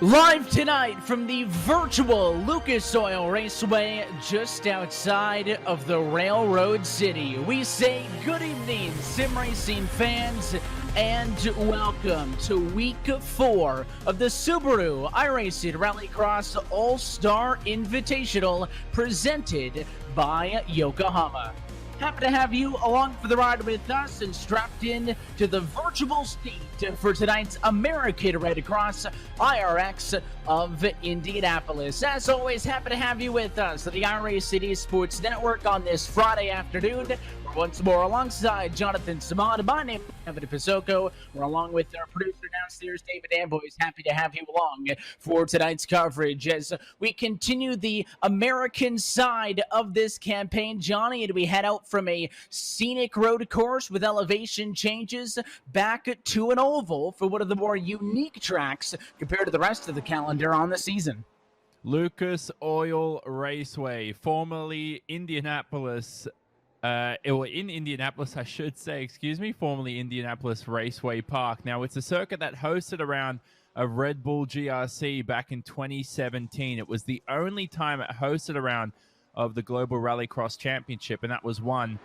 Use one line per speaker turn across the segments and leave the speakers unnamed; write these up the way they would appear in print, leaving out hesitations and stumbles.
Live tonight from the virtual Lucas Oil Raceway just outside of the Railroad City. We say good evening, sim racing fans, and welcome to week 4 of the Subaru iRacing Rallycross All-Star Invitational presented by Yokohama. Happy to have you along for the ride with us and strapped in to the virtual seat for tonight's American Red Cross iRX of Indianapolis. As always, happy to have you with us at the iRacing Sports Network on this Friday afternoon. We're once more alongside Jonathan Simon. My name is Evan Pisoko. We're along with our producer downstairs, David Amboys. Happy to have you along for tonight's coverage as we continue the American side of this campaign, Johnny, and we head out from a scenic road course with elevation changes back to an oval for one of the more unique tracks compared to the rest of the calendar on the season.
Lucas Oil Raceway, formerly Indianapolis, in Indianapolis, I should say, formerly Indianapolis Raceway Park. Now, it's a circuit that hosted around a Red Bull GRC back in 2017. It was the only time it hosted a round of the Global Rallycross Championship, and that was won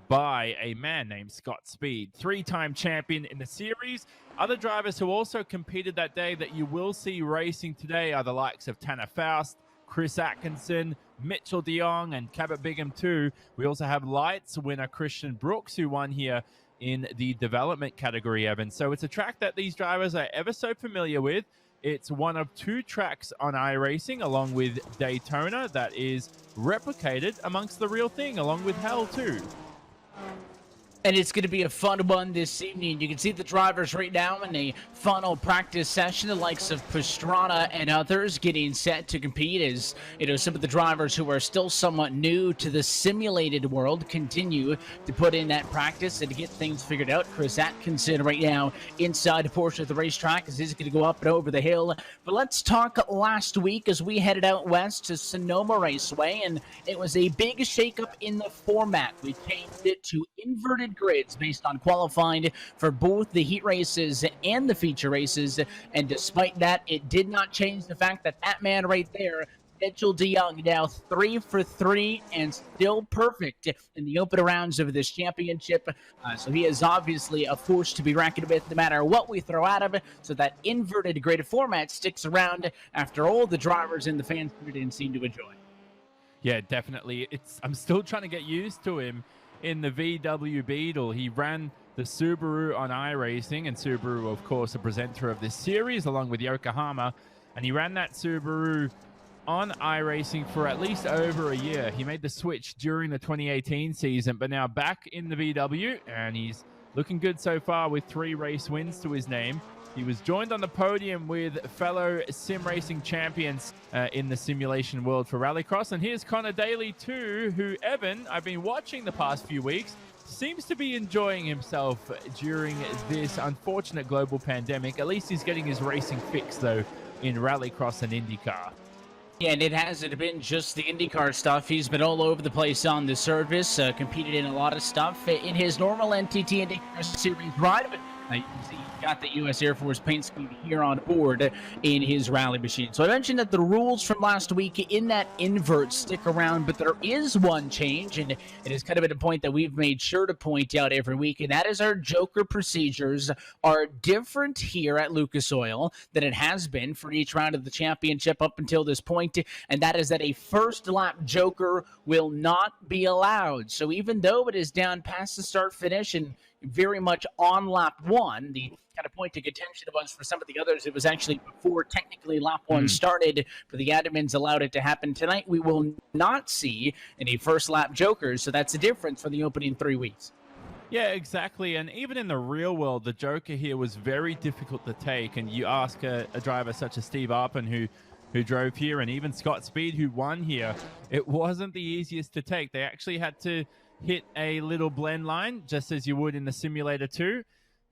by a man named Scott Speed, 3-time champion in the series. Other drivers who also competed that day that you will see racing today are the likes of Tanner Faust, Chris Atkinson, Mitchell DeYoung, and Cabot Bigham too. We also have Lights winner Christian Brooks, who won here in the development category, Evan. So it's a track that these drivers are ever so familiar with. It's one of 2 tracks on iRacing, along with Daytona, that is replicated amongst the real thing, along with Hell too.
And it's going to be a fun one this evening. You can see the drivers right now in a final practice session, the likes of Pastrana and others getting set to compete as, some of the drivers who are still somewhat new to the simulated world continue to put in that practice and to get things figured out. Chris Atkinson right now inside a portion of the racetrack as he's going to go up and over the hill. But let's talk last week as we headed out west to Sonoma Raceway, and it was a big shakeup in the format. We changed it to inverted grids based on qualifying for both the heat races and the feature races, and despite that, it did not change the fact that that man right there, Mitchell DeYoung, now 3 for 3 and still perfect in the open rounds of this championship. So he is obviously a force to be reckoned with no matter what we throw at him. So that inverted grid format sticks around after all the drivers and the fans didn't seem to enjoy.
Yeah, definitely. I'm still trying to get used to him in the VW Beetle. He ran the Subaru on iRacing, and Subaru, of course, a presenter of this series along with Yokohama, and he ran that Subaru on iRacing for at least over a year. He made the switch during the 2018 season, but now back in the VW, and he's looking good so far with 3 race wins to his name. He was joined on the podium with fellow sim racing champions in the simulation world for Rallycross. And here's Connor Daly too, who, Evan, I've been watching the past few weeks, seems to be enjoying himself during this unfortunate global pandemic. At least he's getting his racing fix, though, in Rallycross and IndyCar.
Yeah, and it hasn't been just the IndyCar stuff. He's been all over the place on the service, competed in a lot of stuff in his normal NTT IndyCar Series ride, but you can see he's got the U.S. Air Force paint scheme here on board in his rally machine. So I mentioned that the rules from last week in that invert stick around, but there is one change, and it is kind of at a point that we've made sure to point out every week, and that is our Joker procedures are different here at Lucas Oil than it has been for each round of the championship up until this point, and that is that a first lap Joker will not be allowed. So even though it is down past the start finish and very much on lap 1, the kind of point of contention was for some of the others. It was actually before technically lap 1 started for the admins allowed it to happen. Tonight we will not see any first lap jokers, so that's the difference for the opening 3 weeks.
Yeah, exactly. And even in the real world, the Joker here was very difficult to take. And you ask a driver such as Steve Arpin, who drove here, and even Scott Speed, who won here, it wasn't the easiest to take. They actually had to hit a little blend line, just as you would in the simulator too.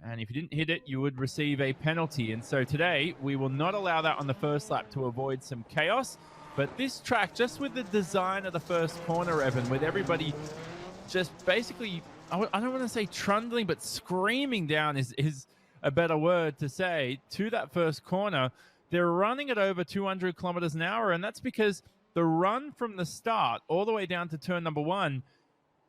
And if you didn't hit it, you would receive a penalty. And so today, we will not allow that on the first lap to avoid some chaos. But this track, just with the design of the first corner, Evan, with everybody just basically, I don't want to say trundling, but screaming down is a better word to say, to that first corner, they're running at over 200 kilometers an hour, and that's because the run from the start all the way down to turn number 1,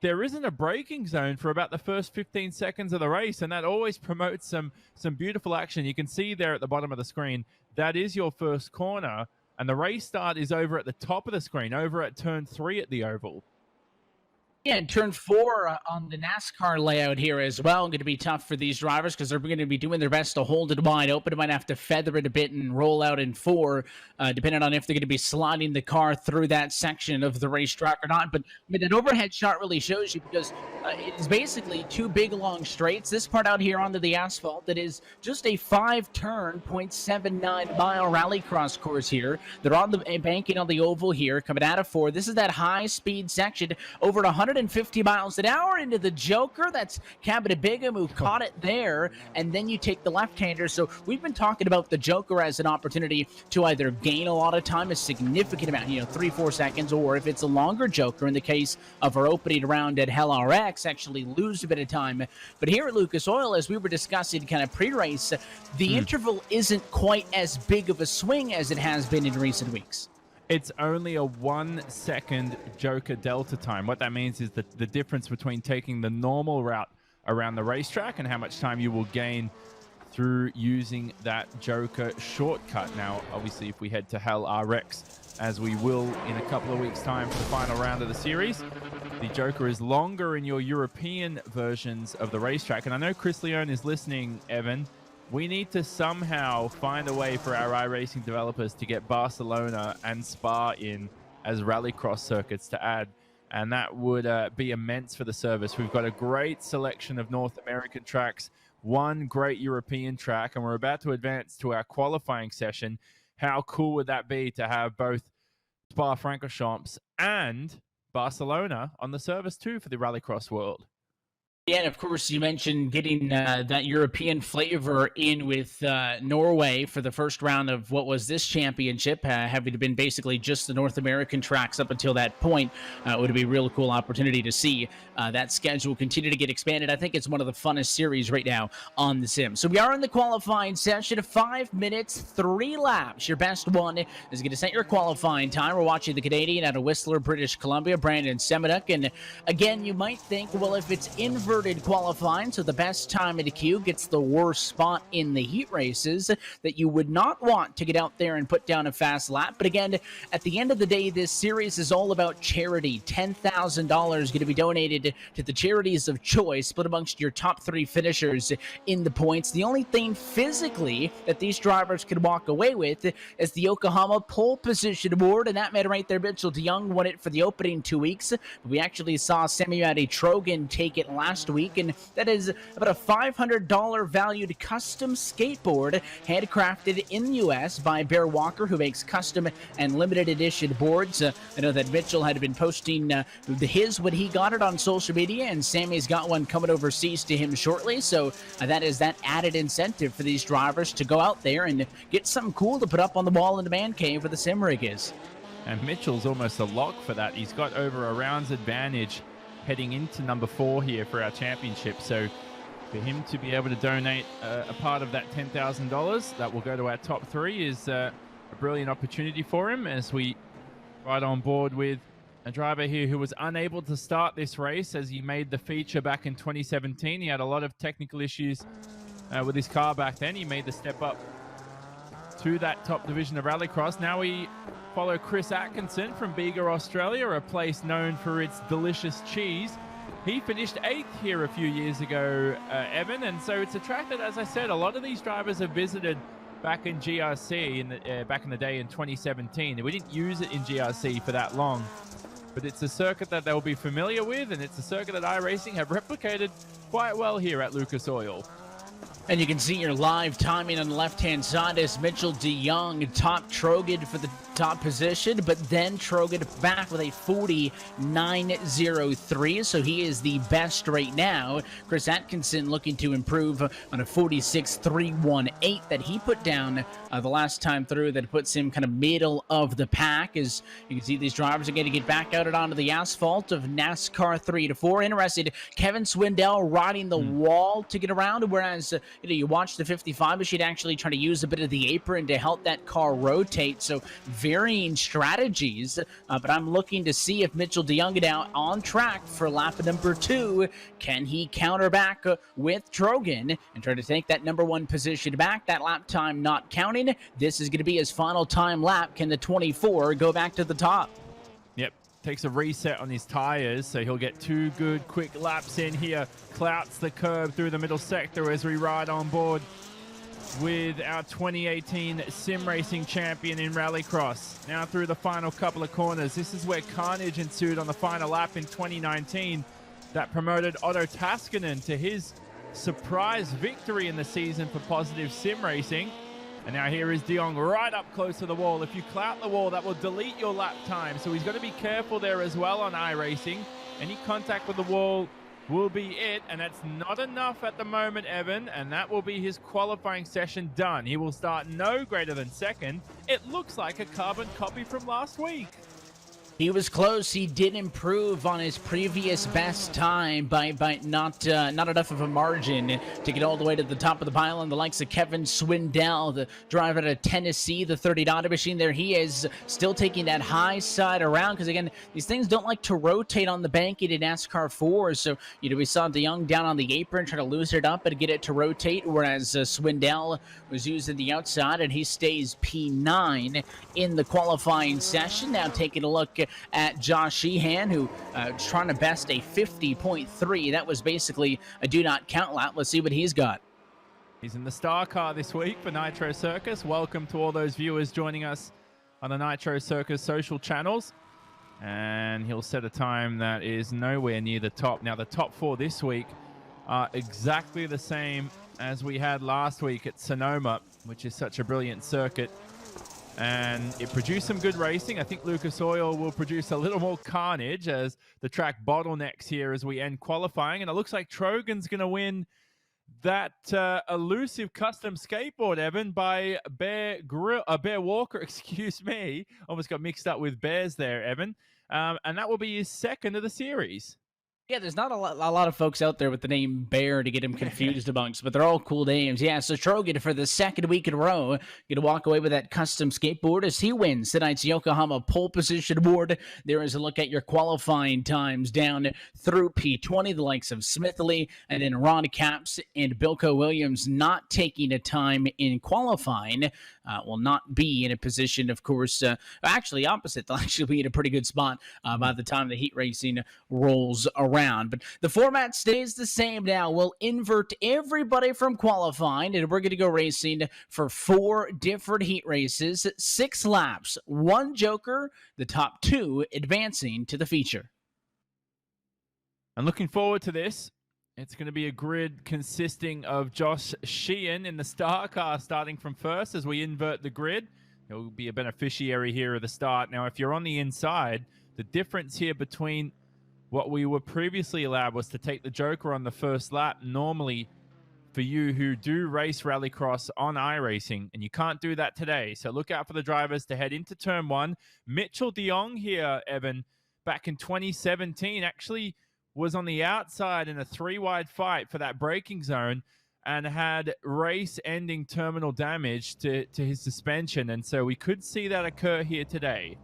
there isn't a braking zone for about the first 15 seconds of the race, and that always promotes some beautiful action. You can see there at the bottom of the screen, that is your first corner, and the race start is over at the top of the screen, over at turn 3 at the oval.
Yeah, and turn 4 on the NASCAR layout here as well. Going to be tough for these drivers because they're going to be doing their best to hold it wide open. They might have to feather it a bit and roll out in 4, depending on if they're going to be sliding the car through that section of the racetrack or not. But I mean, that overhead shot really shows you because it is basically 2 big long straights. This part out here onto the asphalt that is just a 5-turn, 0.79-mile rallycross course here. They're on the banking on the oval here, coming out of 4. This is that high-speed section over 150 miles an hour into the Joker. That's Cabot Bigham who caught it there, and then you take the left-hander. So we've been talking about the Joker as an opportunity to either gain a lot of time, a significant amount, 3-4 seconds, or if it's a longer Joker, in the case of our opening round at iRX, actually lose a bit of time. But here at Lucas Oil, as we were discussing kind of pre-race, the interval isn't quite as big of a swing as it has been in recent weeks.
It's only a 1 second Joker delta time. What that means is that the difference between taking the normal route around the racetrack and how much time you will gain through using that Joker shortcut. Now, obviously, if we head to iRX, as we will in a couple of weeks' time for the final round of the series, the Joker is longer in your European versions of the racetrack. And I know Chris Leone is listening, Evan. We need to somehow find a way for our iRacing developers to get Barcelona and Spa in as rallycross circuits to add, and that would be immense for the service. We've got a great selection of North American tracks, 1 great European track, and we're about to advance to our qualifying session. How cool would that be to have both Spa-Francorchamps and Barcelona on the service too for the rallycross world?
Yeah, and of course, you mentioned getting that European flavor in with Norway for the first round of what was this championship, having been basically just the North American tracks up until that point. It would be a real cool opportunity to see that schedule continue to get expanded. I think it's one of the funnest series right now on the sim. So we are in the qualifying session of 5 minutes, 3 laps. Your best one is going to set your qualifying time. We're watching the Canadian out of Whistler, British Columbia, Brandon Semeduk. And again, you might think, well, if it's inverted qualifying, so the best time in the queue gets the worst spot in the heat races, that you would not want to get out there and put down a fast lap. But again, at the end of the day, this series is all about charity. $10,000 going to be donated to the charities of choice, split amongst your top 3 finishers in the points. The only thing physically that these drivers can walk away with is the Yokohama pole position award, and that man right there, Mitchell DeYoung, won it for the opening 2 weeks. We actually saw Samuel Trogan take it last week, and that is about a $500 valued custom skateboard handcrafted in the U.S. by Bear Walker, who makes custom and limited edition boards. I know that Mitchell had been posting his when he got it on social media, and Sammy's got one coming overseas to him shortly, so that is that added incentive for these drivers to go out there and get something cool to put up on the wall in the man cave where the sim rig is.
And Mitchell's almost a lock for that. He's got over a round's advantage heading into number 4 here for our championship. So for him to be able to donate a part of that $10,000 that will go to our top 3 is a brilliant opportunity for him, as we ride on board with a driver here who was unable to start this race as he made the feature back in 2017. He had a lot of technical issues with his car back then. He made the step up to that top division of rallycross. Now we follow Chris Atkinson from Bega, Australia, a place known for its delicious cheese. He finished 8th here a few years ago, Evan, and so it's a track that, as I said, a lot of these drivers have visited back in GRC back in the day in 2017. We didn't use it in GRC for that long, but it's a circuit that they'll be familiar with, and it's a circuit that iRacing have replicated quite well here at Lucas Oil.
And you can see your live timing on the left-hand side as Mitchell DeYoung top Trogan for the top position, but then Trogan back with a 49.03, so he is the best right now. Chris Atkinson looking to improve on a 46.318 that he put down the last time through. That puts him kind of middle of the pack. As you can see, these drivers are going to get back out onto the asphalt of NASCAR 3 to 4. Interested, Kevin Swindell riding the wall to get around, whereas you watch the 55 machine actually try to use a bit of the apron to help that car rotate. So varying strategies, but I'm looking to see if Mitchell DeYoung now on track for lap number 2. Can he counter back with Trogan and try to take that number 1 position back? That lap time not counting. This is going to be his final time lap. Can the 24 go back to the top?
Yep. Takes a reset on his tires, so he'll get 2 good quick laps in here. Clouts the curb through the middle sector as we ride on board with our 2018 sim racing champion in Rallycross. Now through the final couple of corners. This is where carnage ensued on the final lap in 2019 that promoted Otto Taskanen to his surprise victory in the season for Positive Sim Racing. And now here is De Jong right up close to the wall. If you clout the wall, that will delete your lap time. So he's got to be careful there as well on iRacing. Any contact with the wall will be it. And that's not enough at the moment, Evan. And that will be his qualifying session done. He will start no greater than second. It looks like a carbon copy from last week.
He was close. He did improve on his previous best time by not enough of a margin to get all the way to the top of the pile. The likes of Kevin Swindell, the driver out of Tennessee, the 30 Dada machine. There he is, still taking that high side around because again, these things don't like to rotate on the banking in NASCAR 4. So we saw De Jong down on the apron trying to loosen it up and get it to rotate, whereas Swindell was using the outside and he stays P9 in the qualifying session. Now taking a look at Josh Sheehan, who trying to best a 50.3. That was basically a do not count lap. Let's see what he's got.
He's in the star car this week for Nitro Circus. Welcome to all those viewers joining us on the Nitro Circus social channels. And he'll set a time that is nowhere near the top. Now, the top 4 this week are exactly the same as we had last week at Sonoma, which is such a brilliant circuit. And it produced some good racing. I think Lucas Oil will produce a little more carnage as the track bottlenecks here as we end qualifying. And it looks like Trogan's going to win that elusive custom skateboard, Evan, by Bear Walker, excuse me. Almost got mixed up with Bears there, Evan. And that will be his second of the series.
Yeah, there's not a lot of folks out there with the name Bear to get him confused amongst, but they're all cool names. Yeah, so Trogan for the second week in a row, going to walk away with that custom skateboard as he wins tonight's Yokohama pole position award. There is a look at your qualifying times down through P20, the likes of Smithley and then Ron Capps and Bilko Williams not taking a time in qualifying. Will not be in a position, of course, actually opposite. They'll actually be in a pretty good spot by the time the heat racing rolls around. But the format stays the same now. We'll invert everybody from qualifying, and we're going to go racing for 4 different heat races, 6 laps, 1 joker, the top 2 advancing to the feature.
I'm looking forward to this. It's going to be a grid consisting of Josh Sheehan in the star car starting from first as we invert the grid. He'll be a beneficiary here at the start. Now, if you're on the inside, the difference here between what we were previously allowed was to take the Joker on the first lap. Normally, for you who do race Rallycross on iRacing, and you can't do that today. So look out for the drivers to head into turn 1. Mitchell DeYoung here, Evan, back in 2017, actually was on the outside in a 3-wide fight for that braking zone and had race-ending terminal damage to his suspension. And so we could see that occur here today.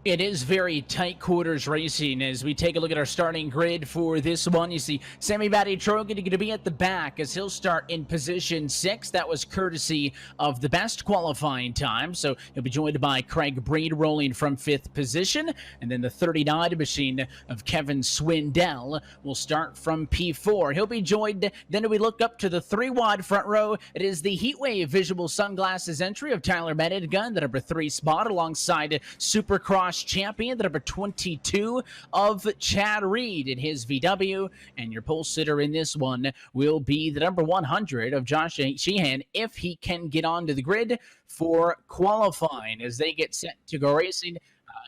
It is very tight quarters racing as we take a look at our starting grid for this one. You see Sammy Batty Trogan going to be at the back as he'll start in position 6. That was courtesy of the best qualifying time. So he'll be joined by Craig Breed rolling from 5th position. And then the 39 machine of Kevin Swindell will start from P4. He'll be joined, then we look up to the 3-wide front row. It is the Heatwave visual sunglasses entry of Tyler Madigan, the number 3 spot, alongside Supercross champion, the number 22 of Chad Reed in his VW, and your pole sitter in this one will be the number 100 of Josh Sheehan if he can get onto the grid for qualifying as they get set to go racing.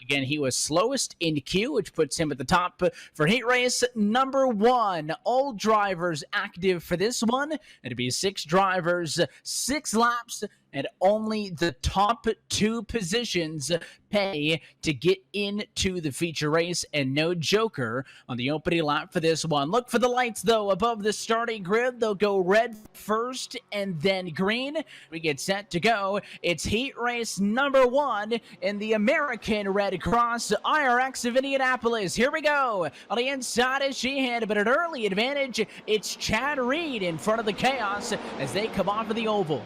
Again, he was slowest in Q, which puts him at the top for heat race number 1. All drivers active for this one. It'll be 6 drivers, 6 laps, and only the top 2 positions pay to get into the feature race, and no joker on the opening lap for this one. Look for the lights, though, above the starting grid. They'll go red first and then green. We get set to go. It's heat race number 1 in the American Red Cross iRX of Indianapolis. Here we go. On the inside is Sheehan, but an early advantage. It's Chad Reed in front of the chaos as they come off of the oval.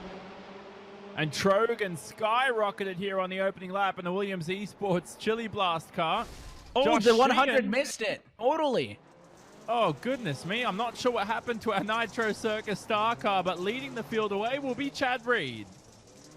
And Trogan skyrocketed here on the opening lap in the Williams Esports Chili Blast car.
Oh,
Josh
the 100
Sheehan
missed it. Totally.
Oh, goodness me. I'm not sure what happened to our Nitro Circus star car, but leading the field away will be Chad Reed.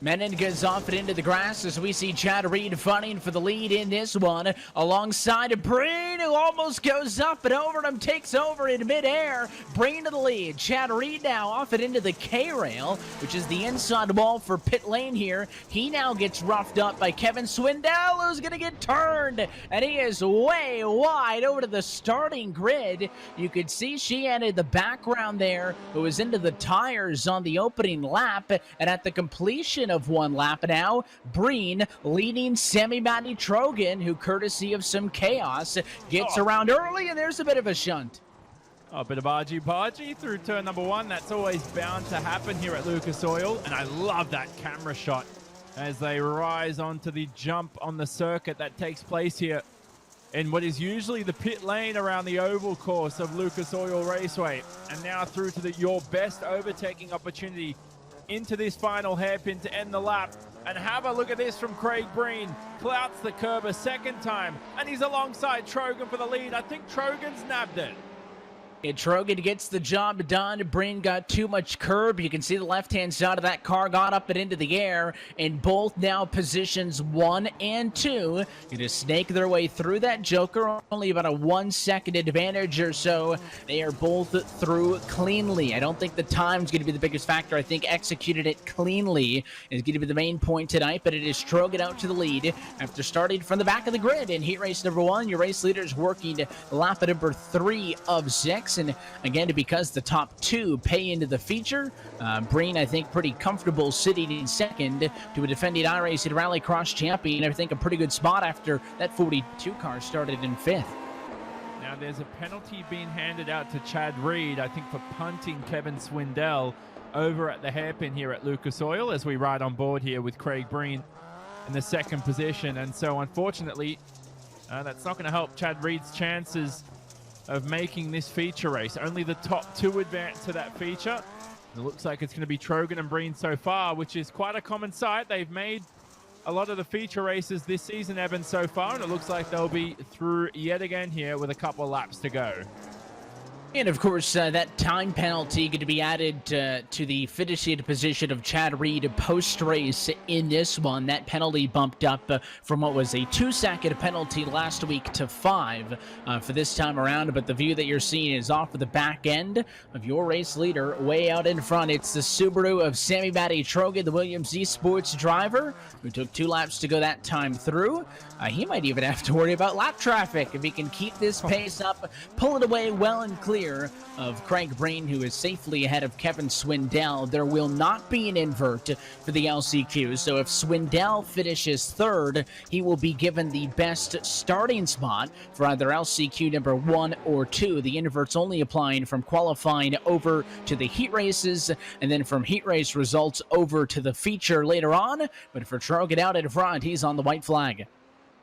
Menon goes off and into the grass as we see Chad Reed fighting for the lead in this one alongside Breen, who almost goes up and over him, takes over in midair. Breen to the lead. Chad Reed now off and into the K-rail, which is the inside wall for pit lane here. He now gets roughed up by Kevin Swindell, who's going to get turned, and he is way wide over to the starting grid. You could see Sheehan in the background there, who was into the tires on the opening lap, and at the completion of one lap now, Breen leading Semi-Matty Trogan, who courtesy of some chaos gets around early, and there's a bit of a shunt.
A bit of argy-bargy through turn number 1. That's always bound to happen here at Lucas Oil, and I love that camera shot as they rise onto the jump on the circuit that takes place here in what is usually the pit lane around the oval course of Lucas Oil Raceway, and now through to your best overtaking opportunity into this final hairpin to end the lap. And have a look at this from Craig Breen. Clouts the curb a second time, and he's alongside Trogan for the lead. I think Trogan's nabbed it.
And Trogan gets the job done. Breen got too much curb. You can see the left-hand side of that car got up and into the air. And both now positions 1 and 2. Going to snake their way through that joker. Only about a 1-second advantage or so. They are both through cleanly. I don't think the time's going to be the biggest factor. I think executed it cleanly is going to be the main point tonight. But it is Trogan out to the lead after starting from the back of the grid. In heat race number 1, your race leaders working lap at number 3 of 6. And again, because the top 2 pay into the feature, Breen, I think, pretty comfortable sitting in second to a defending iRacing Rallycross champion. I think a pretty good spot after that 42 car started in 5th.
Now there's a penalty being handed out to Chad Reed, I think, for punting Kevin Swindell over at the hairpin here at Lucas Oil as we ride on board here with Craig Breen in the 2nd position. And so unfortunately, that's not going to help Chad Reed's chances of making this feature race. Only the top 2 advance to that feature. It looks like it's going to be Trogan and Breen so far, which is quite a common sight. They've made a lot of the feature races this season, Evan, so far, and it looks like they'll be through yet again here with a couple of laps to go.
And of course, that time penalty going to be added to the finishing position of Chad Reed post-race in this one. That penalty bumped up from what was a 2-second penalty last week to 5 for this time around. But the view that you're seeing is off of the back end of your race leader way out in front. It's the Subaru of Semi-Matty Trogan, the Williams Esports driver, who took 2 laps to go that time through. He might even have to worry about lap traffic if he can keep this pace up, pull it away well and clear of Craig Breen, who is safely ahead of Kevin Swindell. There will not be an invert for the LCQ, so if Swindell finishes 3rd, he will be given the best starting spot for either LCQ number 1 or 2. The invert's only applying from qualifying over to the heat races, and then from heat race results over to the feature later on. But for Trogan out in front, he's on the white flag.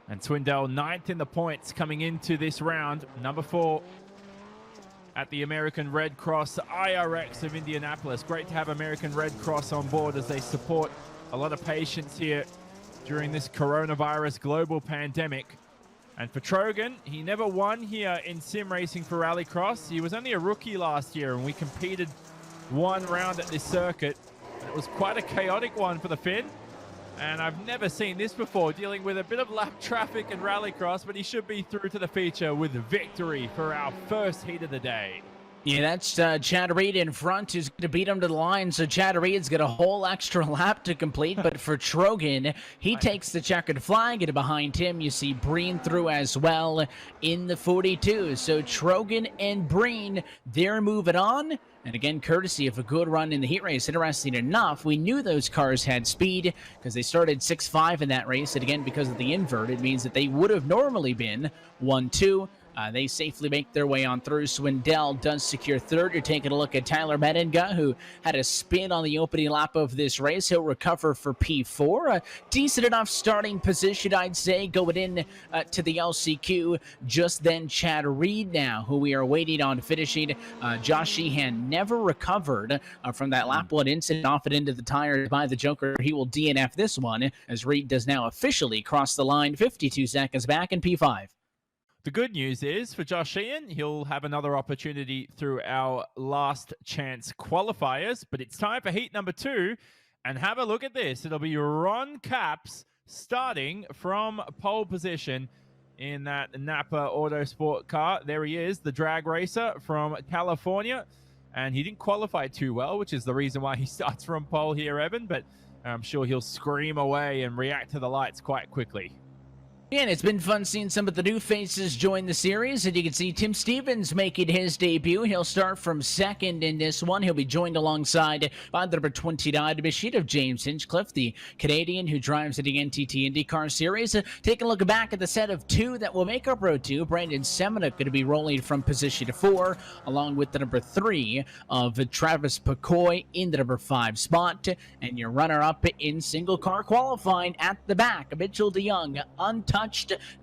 And Swindell 9th in the points coming into this round, number 4 at the American Red Cross iRX of Indianapolis. Great to have American Red Cross on board as they support a lot of patients here during this coronavirus global pandemic. And for Trogan, he never won here in sim racing for Rallycross. He was only a rookie last year, and we competed 1 round at this circuit. It was quite a chaotic one for the Finn. And I've never seen this before, dealing with a bit of lap traffic in Rallycross, but he should be through to the feature with victory for our first heat of the day.
Yeah, that's Chad Reed in front who's going to beat him to the line. So Chad Reed's got a whole extra lap to complete. But for Trogan, he takes the checkered flag. And behind him, you see Breen through as well in the 42. So Trogan and Breen, they're moving on. And again, courtesy of a good run in the heat race. Interesting enough, we knew those cars had speed because they started 6-5 in that race. And again, because of the invert, it means that they would have normally been 1-2. They safely make their way on through. Swindell does secure third. You're taking a look at Tyler Meninga, who had a spin on the opening lap of this race. He'll recover for P4. A decent enough starting position, I'd say, going in to the LCQ. Just then, Chad Reed now, who we are waiting on finishing. Josh Sheehan never recovered from that lap one incident off it into the tires by the Joker. He will DNF this one, as Reed does now officially cross the line 52 seconds back in P5.
The good news is for Josh Sheehan, he'll have another opportunity through our last chance qualifiers, but it's time for heat number 2, and have a look at this. It'll be Ron Capps starting from pole position in that Napa Autosport car. There he is, the drag racer from California, and he didn't qualify too well, which is the reason why he starts from pole here, Evan, but I'm sure he'll scream away and react to the lights quite quickly.
And it's been fun seeing some of the new faces join the series, and you can see Tim Stevens making his debut. He'll start from second in this one. He'll be joined alongside by the number 29 machine of James Hinchcliffe, the Canadian who drives in the NTT IndyCar Series. Taking a look back at the set of 2 that will make up row 2, Brandon Semenuk going to be rolling from position 4, along with the number 3 of Travis Pacoy in the number 5 spot. And your runner-up in single car qualifying at the back, Mitchell DeYoung, untouched.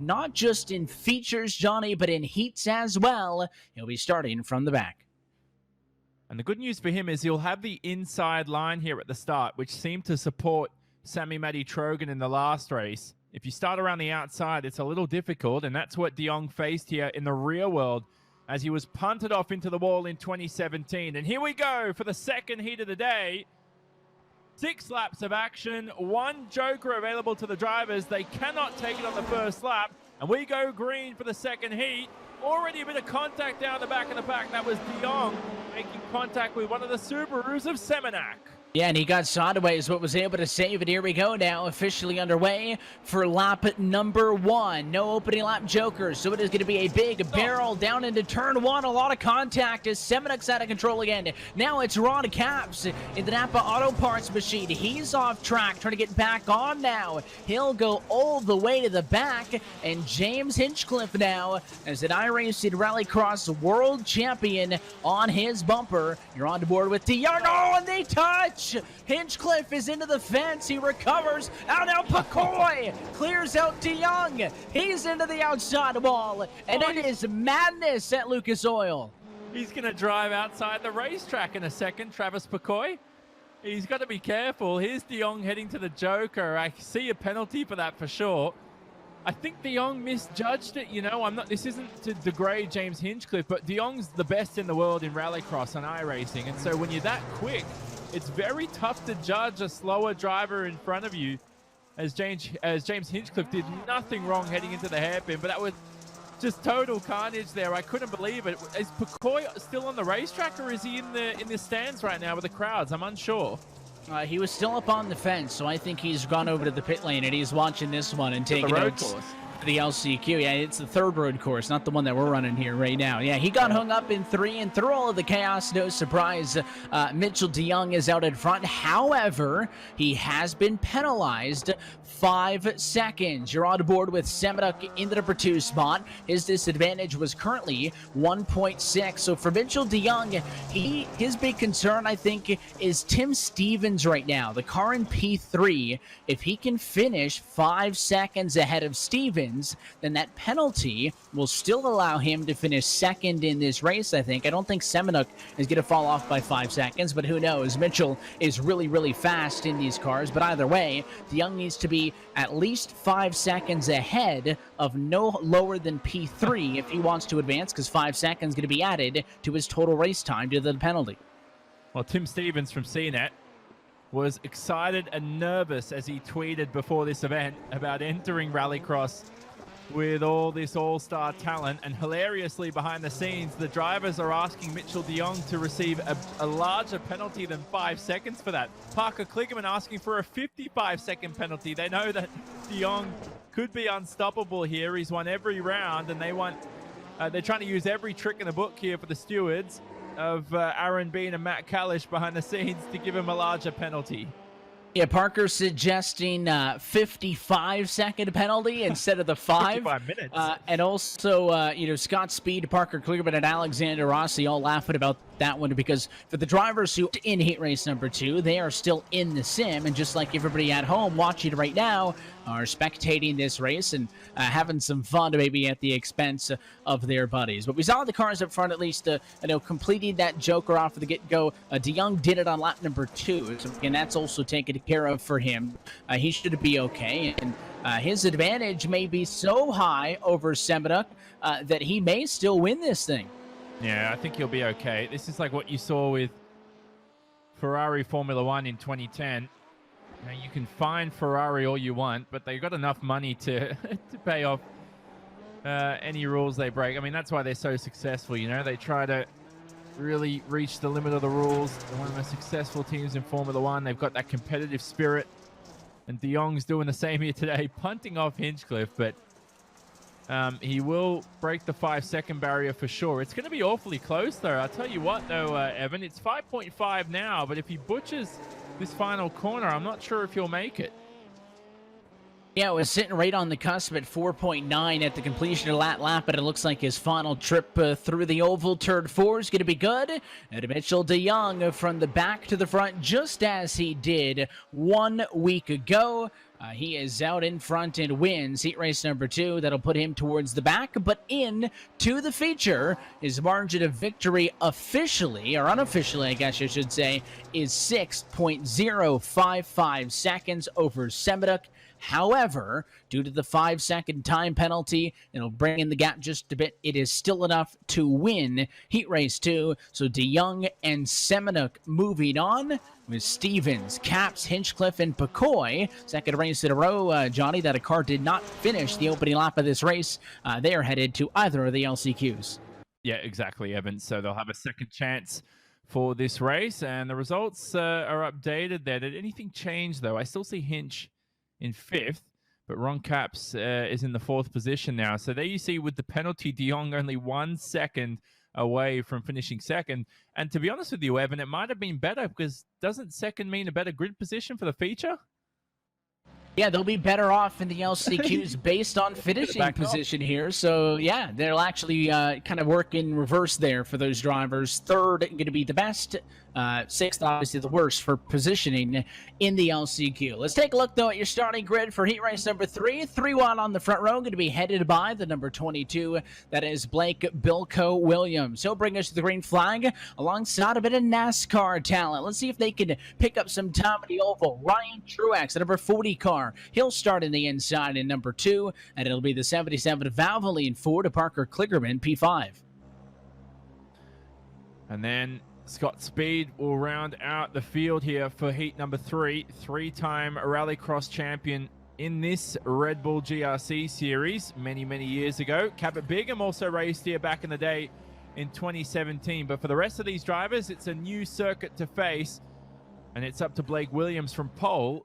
Not just in features, Johnny, but in heats as well. He'll be starting from the back.
And the good news for him is he'll have the inside line here at the start, which seemed to support Sammy Matty Trogan in the last race. If you start around the outside, it's a little difficult, and that's what DeYoung faced here in the real world as he was punted off into the wall in 2017. And here we go for the second heat of the day. 6 laps of action, 1 joker available to the drivers. They cannot take it on the first lap. And we go green for the second heat. Already a bit of contact down the back of the pack. That was DeYoung making contact with one of the Subarus of Semenuk.
Yeah, and he got sideways, but was able to save it. Here we go now, officially underway for lap number 1. No opening lap jokers, so it is going to be a big barrel down into turn 1. A lot of contact as Semenuk's out of control again. Now it's Ron Capps in the Napa Auto Parts machine. He's off track, trying to get back on now. He'll go all the way to the back, and James Hinchcliffe now as an iRacing Rallycross world champion on his bumper. You're on board with DeYoung. Oh, and they touch! Hinchcliffe is into the fence. He recovers. Out now, Pacoy clears out DeYoung. He's into the outside wall, and it is madness at Lucas Oil.
He's going to drive outside the racetrack in a second, Travis Pacoy. He's got to be careful. Here's DeYoung heading to the Joker. I see a penalty for that for sure. I think DeYoung misjudged it, you know. This isn't to degrade James Hinchcliffe, but DeYoung's the best in the world in rallycross and iRacing, and so when you're that quick, it's very tough to judge a slower driver in front of you, as James Hinchcliffe did nothing wrong heading into the hairpin, but that was just total carnage there. I couldn't believe it. Is Pacoy still on the racetrack, or is he in the stands right now with the crowds? I'm unsure.
He was still up on the fence, so I think he's gone over to the pit lane and he's watching this one and taking notes. The LCQ, yeah, it's the third road course, not the one that we're running here right now. Yeah, he got hung up in 3, and through all of the chaos, no surprise, Mitchell DeYoung is out in front. However, he has been penalized 5 seconds. You're on board with Semenuk in the number 2 spot. His disadvantage was currently 1.6. So for Mitchell DeYoung, his big concern, I think, is Tim Stevens right now. The car in P3, if he can finish 5 seconds ahead of Stevens, then that penalty will still allow him to finish second in this race, I think. I don't think Semenuk is going to fall off by 5 seconds, but who knows? Mitchell is really, really fast in these cars, but either way, DeYoung needs to be at least 5 seconds ahead of no lower than P3 if he wants to advance, because 5 seconds is going to be added to his total race time due to the penalty.
Well, Tim Stevens from CNET was excited and nervous as he tweeted before this event about entering Rallycross with all this all-star talent. And hilariously, behind the scenes, the drivers are asking Mitchell de Jong to receive a larger penalty than 5 seconds for that. Parker Kligerman asking for a 55-second penalty. They know that de Jong could be unstoppable here. He's won every round, and they're trying to use every trick in the book here for the stewards of Aaron Bean and Matt Kalish behind the scenes to give him a larger penalty.
Yeah, Parker suggesting 55-second penalty instead of the 5.
55 minutes.
And also, Scott Speed, Parker Kligerman, and Alexander Rossi all laughing about that one, because for the drivers who in heat race number 2, they are still in the sim, and just like everybody at home watching right now are spectating this race and having some fun maybe at the expense of their buddies. But we saw the cars up front at least completing that joker off of the get-go. De Jong did it on lap number 2, so again, that's also taken care of for him. He should be okay, and his advantage may be so high over Semenuk that he may still win this thing.
Yeah, I think he'll be okay. This is like what you saw with Ferrari Formula 1 in 2010. You can find Ferrari all you want, but they've got enough money to pay off any rules they break. I mean, that's why they're so successful, They try to really reach the limit of the rules. They're one of the most successful teams in Formula 1. They've got that competitive spirit. And de Jong's doing the same here today, punting off Hinchcliffe, but he will break the 5-second barrier for sure. It's going to be awfully close, though. I'll tell you what, though, Evan, it's 5.5 now, but if he butchers this final corner, I'm not sure if he'll make it.
Yeah, it was sitting right on the cusp at 4.9 at the completion of that lap, but it looks like his final trip through the oval turn 4 is going to be good. And Mitchell de Jong from the back to the front, just as he did 1 week ago. He is out in front and wins heat race number 2. That'll put him towards the back, but in to the feature. His margin of victory officially, or unofficially, I guess I should say, is 6.055 seconds over Semenuk. However, due to the 5-second time penalty, it'll bring in the gap just a bit. It is still enough to win heat race 2. So de Jong and Semenuk moving on with Stevens, Caps, Hinchcliffe, and Pecoy. Second race in a row, Johnny, that a car did not finish the opening lap of this race. They are headed to either of the LCQs.
Yeah, exactly, Evan. So they'll have a second chance for this race, and the results are updated there. Did anything change, though? I still see Hinch in 5th, but Ron Caps is in the 4th position now. So there you see with the penalty, de Jong only 1 second away from finishing 2nd. And to be honest with you, Evan, it might have been better, because doesn't 2nd mean a better grid position for the feature?
Yeah, they'll be better off in the LCQs based on finishing position here. So, yeah, they'll actually kind of work in reverse there for those drivers. 3rd going to be the best. 6th, obviously, the worst for positioning in the LCQ. Let's take a look, though, at your starting grid for heat race number 3. 3-1 on the front row, going to be headed by the number 22. That is Blake Bilko Williams. He'll bring us to the green flag alongside a bit of NASCAR talent. Let's see if they can pick up some time at the oval. Ryan Truex, the number 40 car. He'll start in the inside in number 2, and it'll be the 77 Valvoline Ford to Parker Kligerman, P5.
And then Scott Speed will round out the field here for heat number 3. 3-time Rallycross champion in this Red Bull GRC series many, many years ago. Cabot Bigham also raced here back in the day in 2017. But for the rest of these drivers, it's a new circuit to face. And it's up to Blake Williams from pole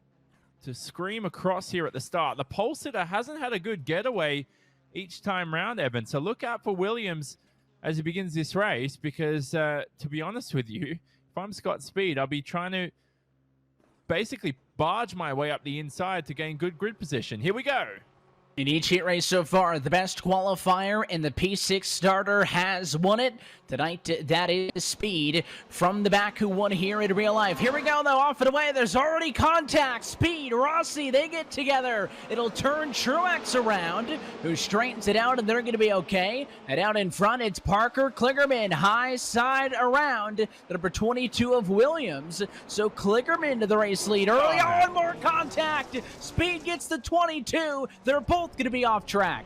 to scream across here at the start. The pole sitter hasn't had a good getaway each time round, Evan. So look out for Williams as he begins this race, because to be honest with you, if I'm Scott Speed, I'll be trying to basically barge my way up the inside to gain good grid position. Here we go.
In each heat race so far, the best qualifier and the P6 starter has won it. Tonight, that is Speed from the back, who won here in real life. Here we go, though, off and away. There's already contact. Speed, Rossi, they get together. It'll turn Truex around, who straightens it out, and they're going to be okay. And out in front, it's Parker Kligerman, high side around, the number 22 of Williams. So Kligerman to the race lead early on, more contact. Speed gets the 22. They're both going to be off track.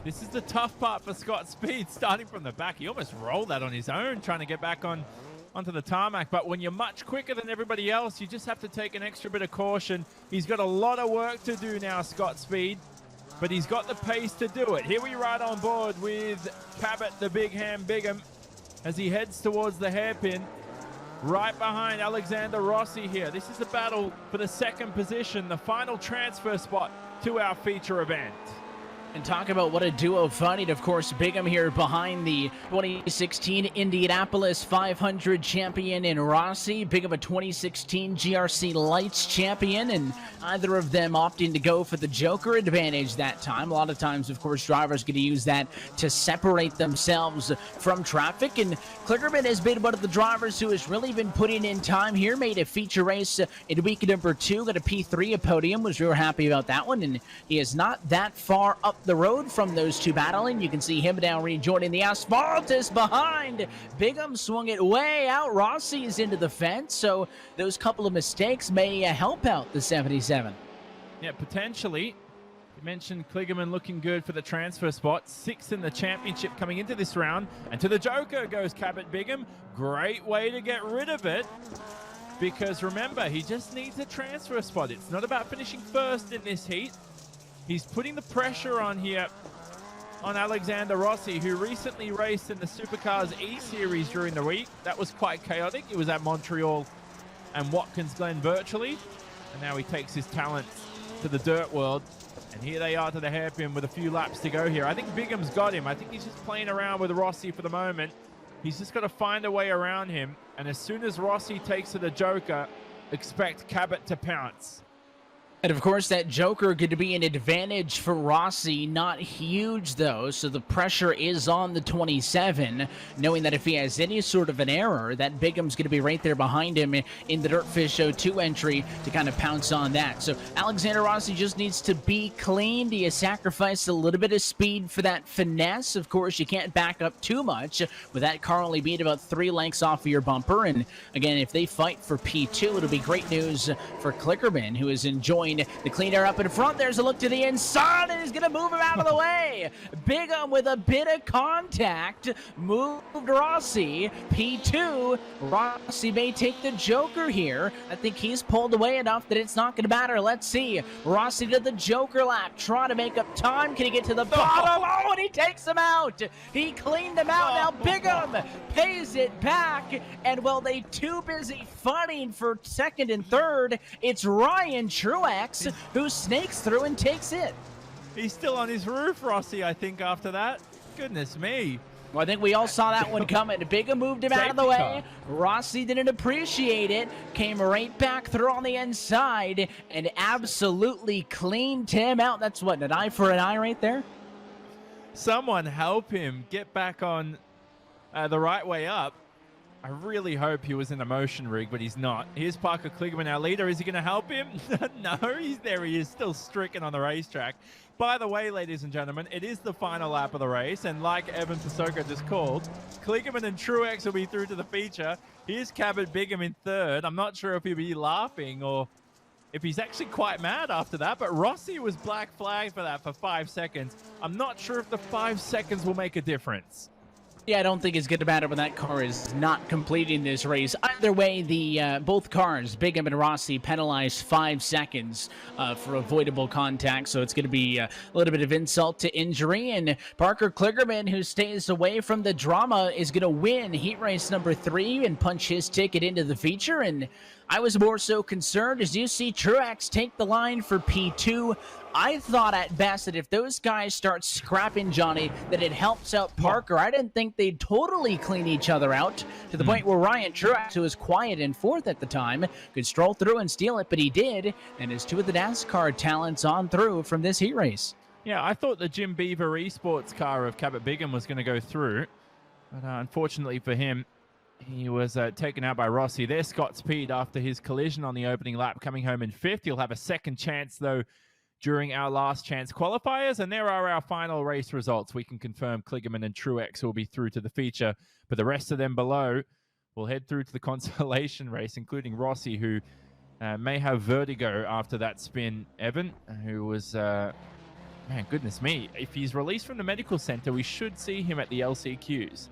This is the tough part for Scott Speed, starting from the back. He almost rolled that on his own, trying to get back onto the tarmac. But when you're much quicker than everybody else, you just have to take an extra bit of caution. He's got a lot of work to do now, Scott Speed. but he's got the pace to do it. Here we ride on board with Cabot, the big ham Bigham, as he heads towards the hairpin. Right behind Alexander Rossi here. This is a battle for the second position, the final transfer spot to our feature event.
And talk about what a duo fighting. Of course, Bigham here behind the 2016 Indianapolis 500 champion in Rossi. Bigham a 2016 GRC Lights champion, and either of them opting to go for the Joker advantage that time. A lot of times, of course, drivers going to use that to separate themselves from traffic. And Klickerman has been one of the drivers who has really been putting in time here. Made a feature race in week number 2, got a P3, a podium. Was real happy about that one, and he is not that far up the road from those two battling. You can see him now rejoining the asphalt is behind. Bigham swung it way out. Rossi's into the fence, so those couple of mistakes may help out the 77.
Yeah, potentially. You mentioned Kligerman looking good for the transfer spot. 6th in the championship coming into this round. And to the Joker goes Cabot Bigham. Great way to get rid of it. Because remember, he just needs a transfer spot. It's not about finishing first in this heat. He's putting the pressure on here on Alexander Rossi, who recently raced in the Supercars E-Series during the week. That was quite chaotic. It was at Montreal and Watkins Glen virtually. And now he takes his talents to the dirt world. And here they are to the hairpin with a few laps to go here. I think Bigham's got him. I think he's just playing around with Rossi for the moment. He's just got to find a way around him. And as soon as Rossi takes to the Joker, expect Cabot to pounce.
And of course, that Joker going to be an advantage for Rossi. Not huge, though, so the pressure is on the 27, knowing that if he has any sort of an error, that Bigham's going to be right there behind him in the Dirtfish 02 entry to kind of pounce on that. So Alexander Rossi just needs to be clean. Do you sacrifice a little bit of speed for that finesse? Of course, you can't back up too much, with that car only being about 3 lengths off of your bumper. And again, if they fight for P2, it'll be great news for Klickerman, who is enjoying the clean air up in front. There's a look to the inside, and he's going to move him out of the way. Bigham with a bit of contact moved Rossi. P2, Rossi may take the Joker here. I think he's pulled away enough that it's not going to matter. Let's see. Rossi did the Joker lap, trying to make up time. Can he get to the bottom? Oh, and he takes him out. He cleaned him out. Now Bigham pays it back, and while they too busy fighting for second and third, it's Ryan Truex who snakes through and takes it.
He's still on his roof, Rossi, I think, after that. Goodness me.
Well, I think we all saw that one coming. Bigham moved him out of the way. Rossi didn't appreciate it. Came right back through on the inside and absolutely cleaned him out. That's what, an eye for an eye right there?
Someone help him get back on the right way up. I really hope he was in a motion rig, but he's not. Here's Parker Kligerman, our leader. Is he going to help him? No, he's there. He is still stricken on the racetrack. By the way, ladies and gentlemen, it is the final lap of the race, and like Evan Pasoko just called, Kligerman and Truex will be through to the feature. Here's Cabot Bigham in third. I'm not sure if he'll be laughing or if he's actually quite mad after that, but Rossi was black flagged for that for 5 seconds. I'm not sure if the 5 seconds will make a difference.
Yeah, I don't think it's going to matter when that car is not completing this race. Either way, the both cars, Bigham and Rossi, penalized 5 seconds for avoidable contact, so it's going to be a little bit of insult to injury. And Parker Kligerman, who stays away from the drama, is going to win heat race number 3 and punch his ticket into the feature. And I was more so concerned as you see Truex take the line for P2. I thought at best that if those guys start scrapping Johnny, that it helps out Parker. I didn't think they'd totally clean each other out to the point where Ryan Truex, who was quiet in 4th at the time, could stroll through and steal it, but he did, and his 2 of the NASCAR talents on through from this heat race.
Yeah, I thought the Jim Beaver Esports car of Cabot Bigham was going to go through, but unfortunately for him, he was taken out by Rossi. There's Scott Speed after his collision on the opening lap, coming home in 5th. He'll have a second chance, though, during our last chance qualifiers. And there are our final race results. We can confirm Kligerman and Truex will be through to the feature, but the rest of them below will head through to the consolation race, including Rossi, who may have vertigo after that spin. Evan, who was, man, goodness me. If he's released from the medical center, we should see him at the LCQs.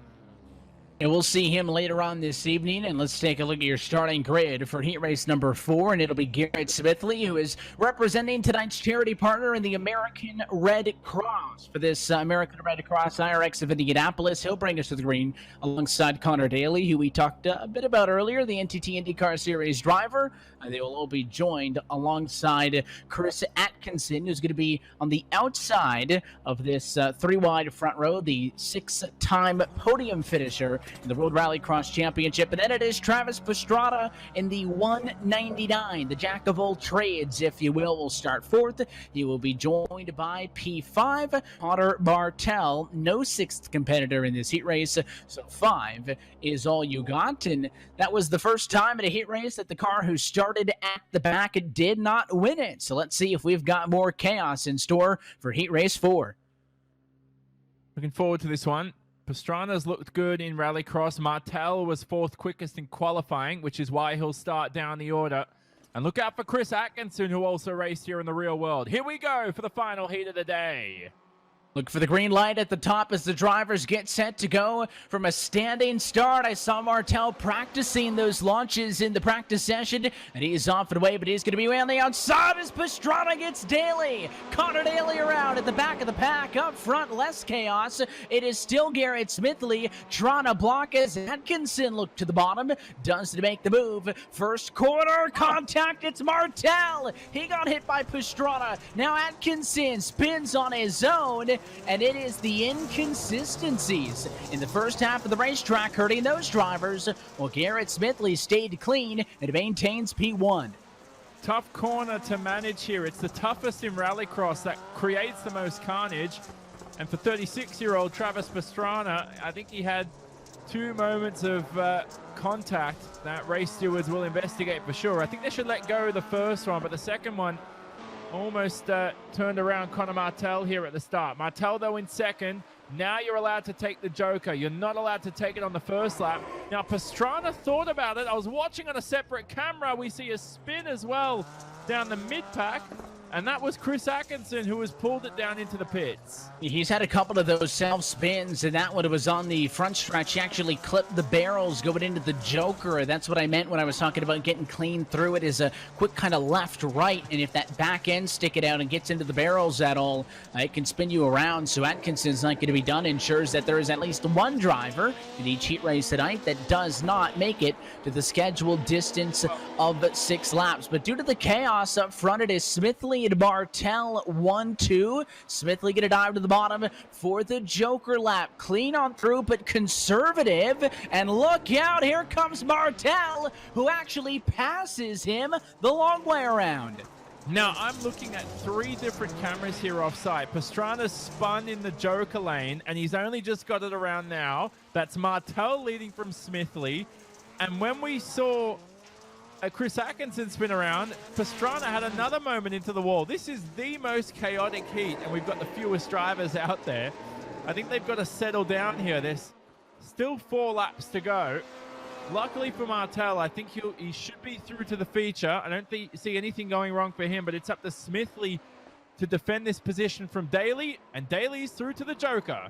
And we'll see him later on this evening. And let's take a look at your starting grid for heat race number 4. And it'll be Garrett Smithley, who is representing tonight's charity partner in the American Red Cross. For this American Red Cross iRX of Indianapolis, he'll bring us to the green alongside Connor Daly, who we talked a bit about earlier, the NTT IndyCar Series driver. They will all be joined alongside Chris Atkinson, who's going to be on the outside of this three-wide front row, the 6-time podium finisher in the World Rallycross Championship. And then it is Travis Pastrana in the 199, the jack of all trades, if you will start fourth. He will be joined by P5, Connor Bartel, no sixth competitor in this heat race, so 5 is all you got. And that was the first time in a heat race that the car who started at the back did not win it. So let's see if we've got more chaos in store for heat race 4.
Looking forward to this one. Pastrana's looked good in Rallycross. Martel was 4th quickest in qualifying, which is why he'll start down the order. And look out for Chris Atkinson, who also raced here in the real world. Here we go for the final heat of the day.
Look for the green light at the top as the drivers get set to go from a standing start. I saw Martel practicing those launches in the practice session, and he's off and away, but he's going to be way on the outside as Pastrana gets Daly. Connor Daly around at the back of the pack. Up front, less chaos. It is still Garrett Smithley trying to block as Atkinson look to the bottom. Does to make the move. First corner contact. It's Martel. He got hit by Pastrana. Now Atkinson spins on his own. And it is the inconsistencies in the first half of the racetrack hurting those drivers, while Garrett Smithley stayed clean and maintains P1.
Tough corner to manage here. It's the toughest in Rallycross that creates the most carnage. And for 36-year-old Travis Pastrana, I think he had 2 moments of contact that race stewards will investigate for sure. I think they should let go of the first one, but the second one almost turned around Connor Martel here at the start. Martel, though, in second. Now you're allowed to take the Joker. You're not allowed to take it on the first lap. Now, Pastrana thought about it. I was watching on a separate camera. We see a spin as well down the mid-pack. And that was Chris Atkinson who has pulled it down into the pits.
He's had a couple of those self-spins, and that one was on the front stretch. He actually clipped the barrels going into the Joker. That's what I meant when I was talking about getting clean through it, is a quick kind of left-right, and if that back end stick it out and gets into the barrels at all, it can spin you around. So Atkinson's not going to be done. Ensures that there is at least one driver in each heat race tonight that does not make it to the scheduled distance of 6 laps. But due to the chaos up front, it is Smithley and Martel 1-2. Smithley gonna dive to the bottom for the Joker lap. Clean on through, but conservative. And look out, here comes Martel, who actually passes him the long way around.
Now, I'm looking at 3 different cameras here offside. Pastrana spun in the Joker lane, and he's only just got it around now. That's Martel leading from Smithley. And when we saw Chris Atkinson spin around, Pastrana had another moment into the wall. This is the most chaotic heat, and we've got the fewest drivers out there. I think they've got to settle down here. There's still 4 laps to go. Luckily for Martel, I think he should be through to the feature. I don't see anything going wrong for him, but it's up to Smithley to defend this position from Daly, and Daly's through to the Joker.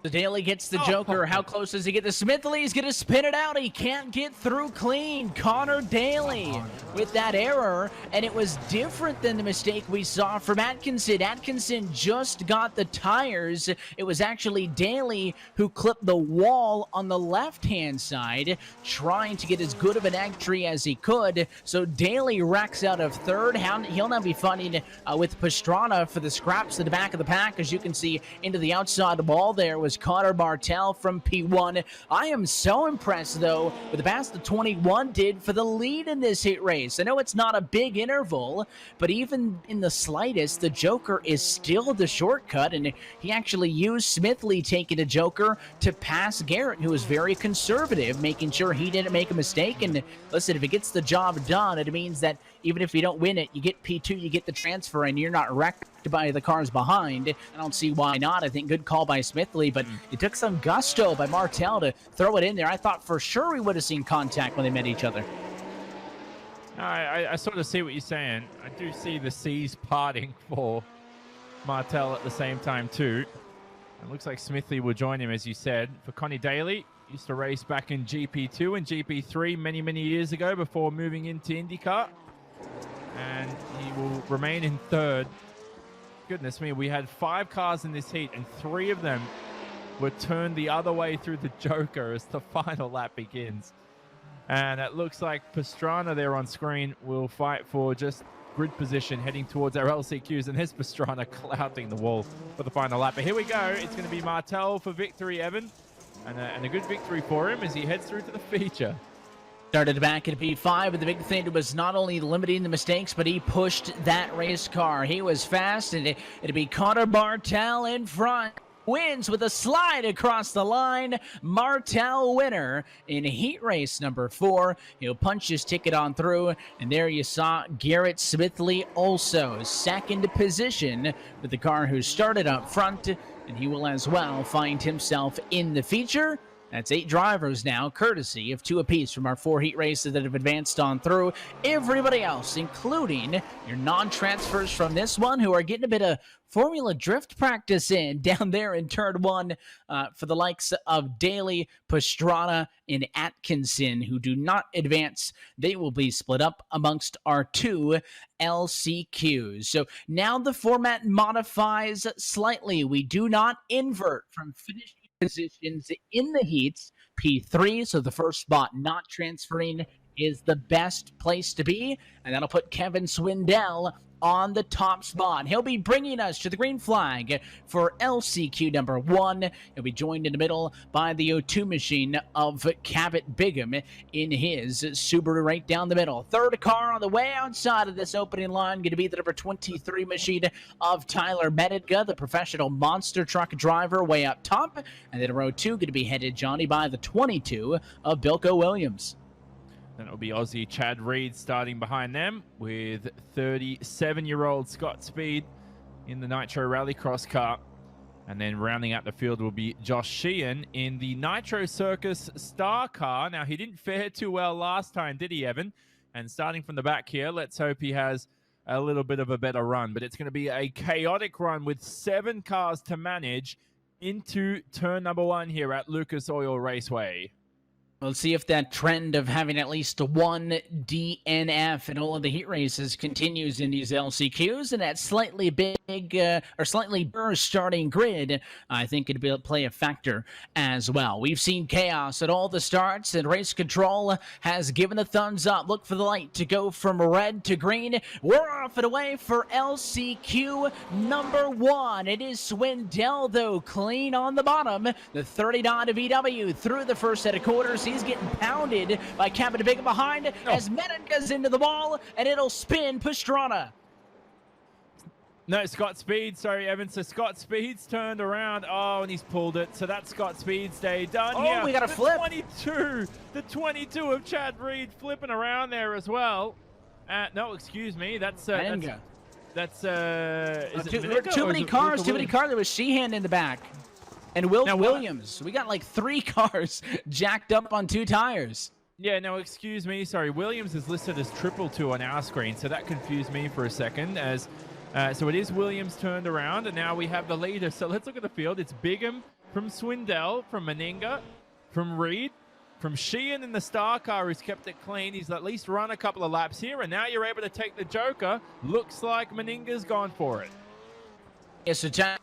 The Daly gets the Joker. How close does he get to Smithley? He's going to spin it out. He can't get through clean. Connor Daly with that error, and it was different than the mistake we saw from Atkinson. Atkinson just got the tires. It was actually Daly who clipped the wall on the left-hand side, trying to get as good of an entry as he could. So Daly racks out of third. He'll now be fighting with Pastrana for the scraps at the back of the pack. As you can see, into the outside wall there was Connor Bartel from P1. I am so impressed, though, with the pass the 21 did for the lead in this heat race. I know it's not a big interval, but even in the slightest, the Joker is still the shortcut, and he actually used Smithley taking a Joker to pass Garrett, who was very conservative, making sure he didn't make a mistake. And listen, if it gets the job done, it means that even if you don't win it, you get P2, you get the transfer, and you're not wrecked by the cars behind. I don't see why not. I think good call by Smithley, but it took some gusto by Martel to throw it in there. I thought for sure we would have seen contact when they met each other.
I sort of see what you're saying. I do see the seas parting for Martel at the same time too. It looks like Smithley will join him, as you said. For Connie Daly, Used to race back in GP2 and GP3 many, many years ago before moving into IndyCar. And he will remain in third. Goodness me, we had 5 cars in this heat, and 3 of them were turned the other way through the Joker as the final lap begins. And it looks like Pastrana there on screen will fight for just grid position heading towards our LCQs. And there's Pastrana clouting the wall for the final lap. But here we go. It's going to be Martel for victory, Evan. And a good victory for him as he heads through to the feature.
Started back at P5, but the big thing was not only limiting the mistakes, but he pushed that race car. He was fast, and it'd be Connor Martel in front. Wins with a slide across the line. Martel winner in heat race number 4. He'll punch his ticket on through, and there you saw Garrett Smithley also second position with the car who started up front, and he will as well find himself in the feature. That's 8 drivers now, courtesy of 2 apiece from our 4 heat races that have advanced on through. Everybody else, including your non-transfers from this one, who are getting a bit of Formula Drift practice in down there in Turn 1 for the likes of Daly, Pastrana, and Atkinson, who do not advance. They will be split up amongst our 2 LCQs. So now the format modifies slightly. We do not invert from finish positions in the heats. P3, so the first spot not transferring, is the best place to be, and that'll put Kevin Swindell on the top spot. He'll be bringing us to the green flag for LCQ number 1. He'll be joined in the middle by the O2 machine of Cabot Bigham in his Subaru right down the middle. Third car on the way outside of this opening line, going to be the number 23 machine of Tyler Medidga, the professional monster truck driver, way up top. And then row 2 going to be headed, Johnny, by the 22 of Bilko Williams.
Then it'll be Aussie Chad Reed starting behind them with 37-year-old Scott Speed in the Nitro Rallycross car. And then rounding out the field will be Josh Sheehan in the Nitro Circus Star car. Now, he didn't fare too well last time, did he, Evan? And starting from the back here, let's hope he has a little bit of a better run. But it's going to be a chaotic run with 7 cars to manage into turn number 1 here at Lucas Oil Raceway.
We'll see if that trend of having at least 1 DNF in all of the heat races continues in these LCQs, and that slightly big or slightly burst starting grid, I think it'd play a factor as well. We've seen chaos at all the starts, and race control has given the thumbs up. Look for the light to go from red to green. We're off and away for LCQ number 1. It is Swindell, though, clean on the bottom. The 39 of VW through the first set of quarters. He's getting pounded by Cabot Bigham behind as Menon goes into the ball, and it'll spin Pastrana.
No, Scott Speed. Sorry, Evan. So Scott Speed's turned around. Oh, and he's pulled it. So that's Scott Speed's day done here.
Oh, we got a flip.
22. The 22 of Chad Reed flipping around there as well. No, excuse me. That's is it
too many cars. There was Sheehan in the back. And Williams. We got like 3 cars jacked up on 2 tires.
Yeah, no, excuse me. Sorry, Williams is listed as 222 on our screen, so that confused me for a second. So it is Williams turned around, and now we have the leader. So let's look at the field. It's Bigham from Swindell, from Meninga, from Reed, from Sheehan in the star car, who's kept it clean. He's at least run a couple of laps here, and now you're able to take the Joker. Looks like Meninga's gone for it.
Yes, so John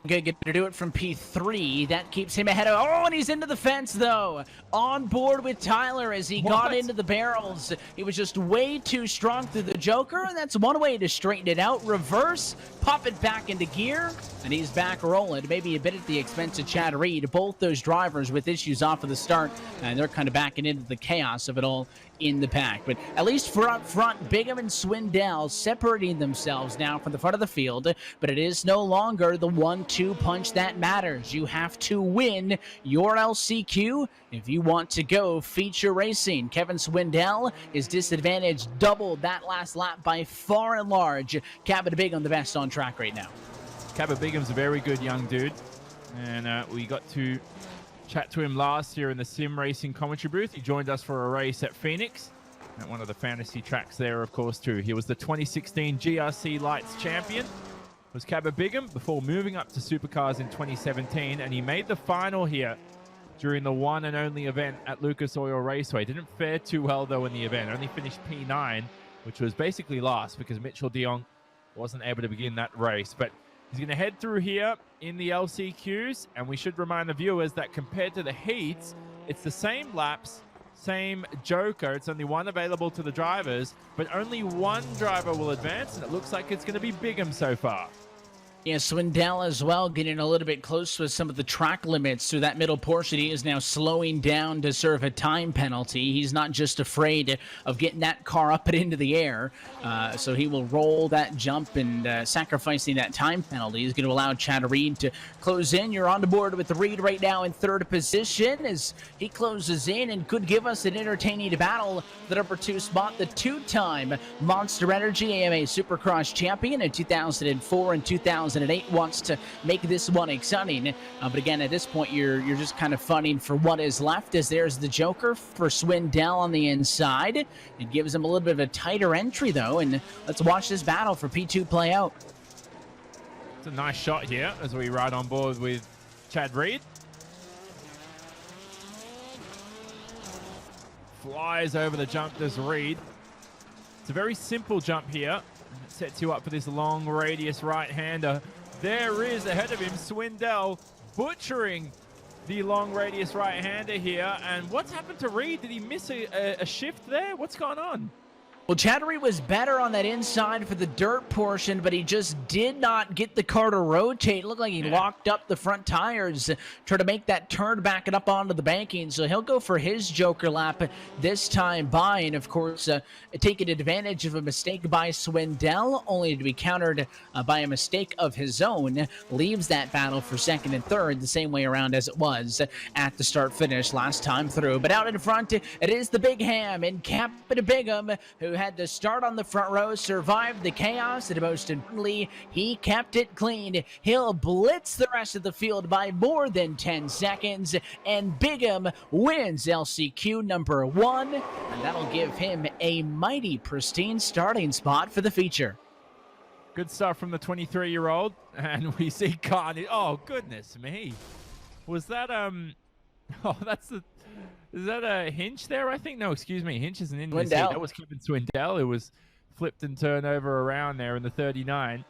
going to do it from P3. That keeps him ahead of... Oh, and he's into the fence, though. On board with Tyler as he got into the barrels. He was just way too strong through the Joker, and that's one way to straighten it out. Reverse, pop it back into gear, and he's back rolling. Maybe a bit at the expense of Chad Reed. Both those drivers with issues off of the start, and they're kind of backing into the chaos of it all in the pack. But at least for up front, Bigham and Swindell separating themselves now from the front of the field, but it is no longer the 1-2 punch that matters. You have to win your LCQ if you want to go feature racing. Kevin Swindell is disadvantaged doubled that last lap by far and large. Cabot Bigham the best on track right now.
Cabot Bigham's a very good young dude, and we got to chat to him last year in the sim racing commentary booth. He joined us for a race at Phoenix, at one of the fantasy tracks there, of course, too. He was the 2016 GRC Lights champion, was Cabot Bigham, before moving up to Supercars in 2017, and he made the final here during the one and only event at Lucas Oil Raceway. Didn't fare too well, though, in the event. Only finished P9, which was basically last because Mitchell de Jong wasn't able to begin that race. But he's going to head through here in the LCQs, and we should remind the viewers that compared to the heats, it's the same laps, same joker. It's only one available to the drivers, but only one driver will advance, and it looks like it's going to be Bigham so far.
Yeah, Swindell as well, getting a little bit close with some of the track limits through that middle portion. He is now slowing down to serve a time penalty. He's not just afraid of getting that car up and into the air, so he will roll that jump and sacrificing that time penalty is going to allow Chad Reed to close in. You're on the board with Reed right now in third position as he closes in and could give us an entertaining battle. The number 2 spot, the two-time Monster Energy AMA Supercross champion in 2004 and 2008 wants to make this one exciting. But again, at this point, you're just kind of fighting for what is left as there's the Joker for Swindell on the inside. It gives him a little bit of a tighter entry, though, and let's watch this battle for P2 play out.
It's a nice shot here as we ride on board with Chad Reed. Flies over the jump, does Reed. It's a very simple jump here. It sets you up for this long radius right-hander. There is ahead of him Swindell butchering the long radius right-hander here. And what's happened to Reed? Did he miss a shift there? What's going on?
Well, Chad Reed was better on that inside for the dirt portion, but he just did not get the car to rotate. It looked like he locked up the front tires, trying to make that turn back and up onto the banking. So he'll go for his Joker lap this time by, and of course, taking advantage of a mistake by Swindell, only to be countered by a mistake of his own. Leaves that battle for second and third the same way around as it was at the start-finish last time through. But out in front, it is the Big Ham and Captain Bigham, who had to start on the front row, survived the chaos, and most importantly, he kept it clean. He'll blitz the rest of the field by more than 10 seconds, and Bigham wins LCQ number 1, and that'll give him a mighty pristine starting spot for the feature.
Good stuff from the 23-year-old, and we see Carney. Oh, goodness me. Was that, oh, that's the... Is that a Hinch there, I think? No, excuse me. Hinch isn't in this seat. That was Kevin Swindell, who was flipped and turned over around there in the 39.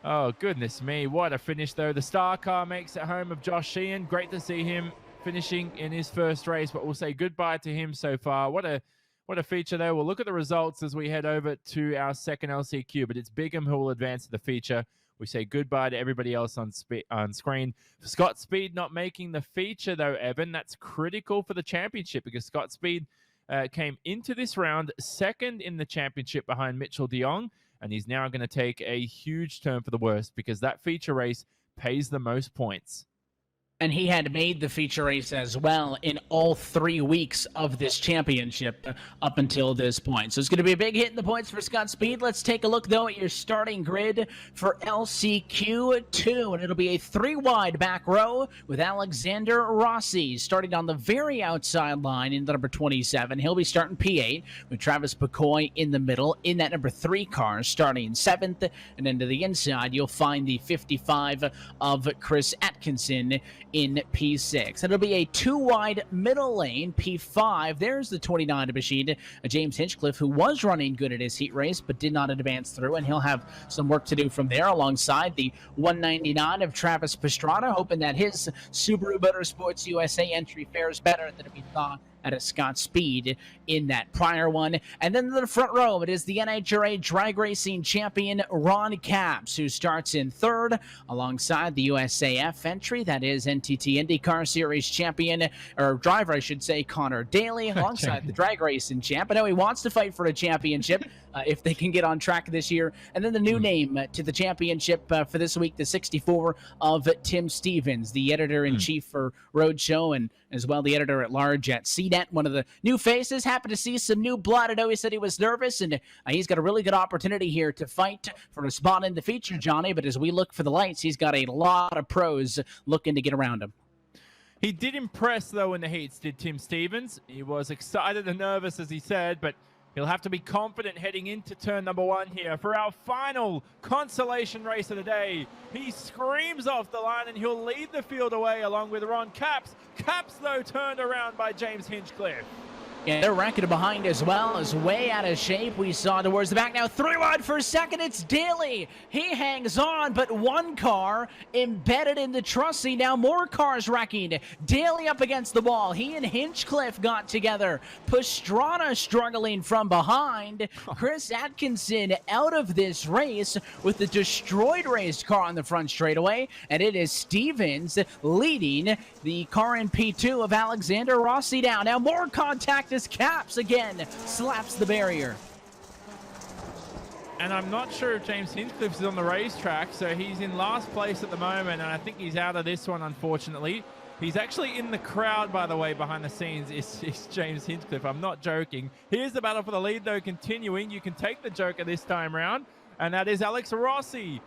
Oh, goodness me. What a finish, though. The star car makes it home of Josh Sheehan. Great to see him finishing in his first race, but we'll say goodbye to him so far. What a feature, though. We'll look at the results as we head over to our second LCQ, but it's Bigham who will advance to the feature. We say goodbye to everybody else on screen. Scott Speed not making the feature, though, Evan. That's critical for the championship because Scott Speed came into this round second in the championship behind Mitchell de Jong, and he's now going to take a huge turn for the worst because that feature race pays the most points.
And he had made the feature race as well in all 3 weeks of this championship up until this point. So it's going to be a big hit in the points for Scott Speed. Let's take a look, though, at your starting grid for LCQ2. And it'll be a 3-wide back row with Alexander Rossi starting on the very outside line in the number 27. He'll be starting P8 with Travis McCoy in the middle in that number 3 car starting 7th. And then to the inside, you'll find the 55 of Chris Atkinson in P6. It'll be a 2-wide middle lane, P5. There's the 29 machine, James Hinchcliffe, who was running good at his heat race, but did not advance through, and he'll have some work to do from there alongside the 199 of Travis Pastrana, hoping that his Subaru Motorsports USA entry fares better than we thought at a Scott Speed in that prior one. And then in the front row, it is the NHRA drag racing champion, Ron Capps, who starts in third alongside the USAF entry. That is NTT IndyCar Series champion, or driver, I should say, Connor Daly, alongside the drag racing champ. I know he wants to fight for a championship if they can get on track this year. And then the new name to the championship for this week, the 64 of Tim Stevens, the editor-in-chief for Roadshow, and as well the editor-at-large at CNET. One of the new faces. Happy to see some new blood. I know he said he was nervous, and he's got a really good opportunity here to fight for a spot in the feature, Johnny. But as we look for the lights, he's got a lot of pros looking to get around him.
He did impress, though, in the heats, did Tim Stevens. He was excited and nervous, as he said, but He'll have to be confident heading into turn number 1 here for our final consolation race of the day. He screams off the line and he'll lead the field away along with Ron Capps. Capps, though, turned around by James Hinchcliffe.
Yeah, they're wrecking behind as well, is way out of shape. We saw towards the back now, 3 wide for a second. It's Daly. He hangs on, but one car embedded in the trusty. Now more cars wrecking. Daly up against the wall. He and Hinchcliffe got together. Pastrana struggling from behind. Chris Atkinson out of this race with the destroyed race car on the front straightaway, and it is Stevens leading the car in P2 of Alexander Rossi down. Now more contact as Capps again slaps the barrier.
And I'm not sure if James Hinchcliffe is on the racetrack, so he's in last place at the moment, and I think he's out of this one, unfortunately. He's actually in the crowd, by the way, behind the scenes, is James Hinchcliffe. I'm not joking. Here's the battle for the lead, though, continuing. You can take the Joker this time round, and that is Alex Rossi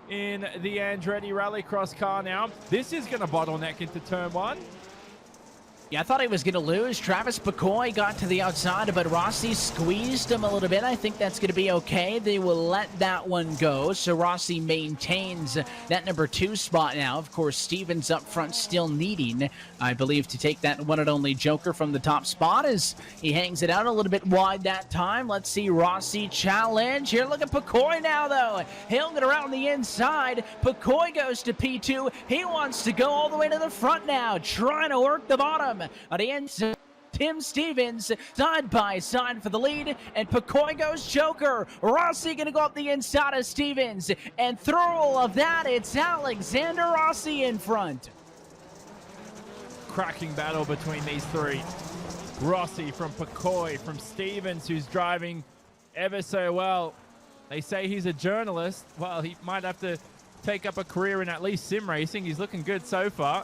in the Andretti Rallycross car now. This is going to bottleneck into turn 1.
Yeah, I thought he was going to lose. Travis McCoy got to the outside, but Rossi squeezed him a little bit. I think that's going to be okay. They will let that one go. So Rossi maintains that number 2 spot now. Of course, Stevens up front still needing, I believe, to take that one and only Joker from the top spot as he hangs it out a little bit wide that time. Let's see Rossi challenge. Here, look at McCoy now, though. He'll get around the inside. McCoy goes to P2. He wants to go all the way to the front now, trying to work the bottom. On the end, Tim Stevens side by side for the lead, and McCoy goes Joker. Rossi going to go up the inside of Stevens, and through all of that, it's Alexander Rossi in front.
Cracking battle between these three. Rossi from McCoy, from Stevens, who's driving ever so well. They say he's a journalist. Well, he might have to take up a career in at least sim racing. He's looking good so far.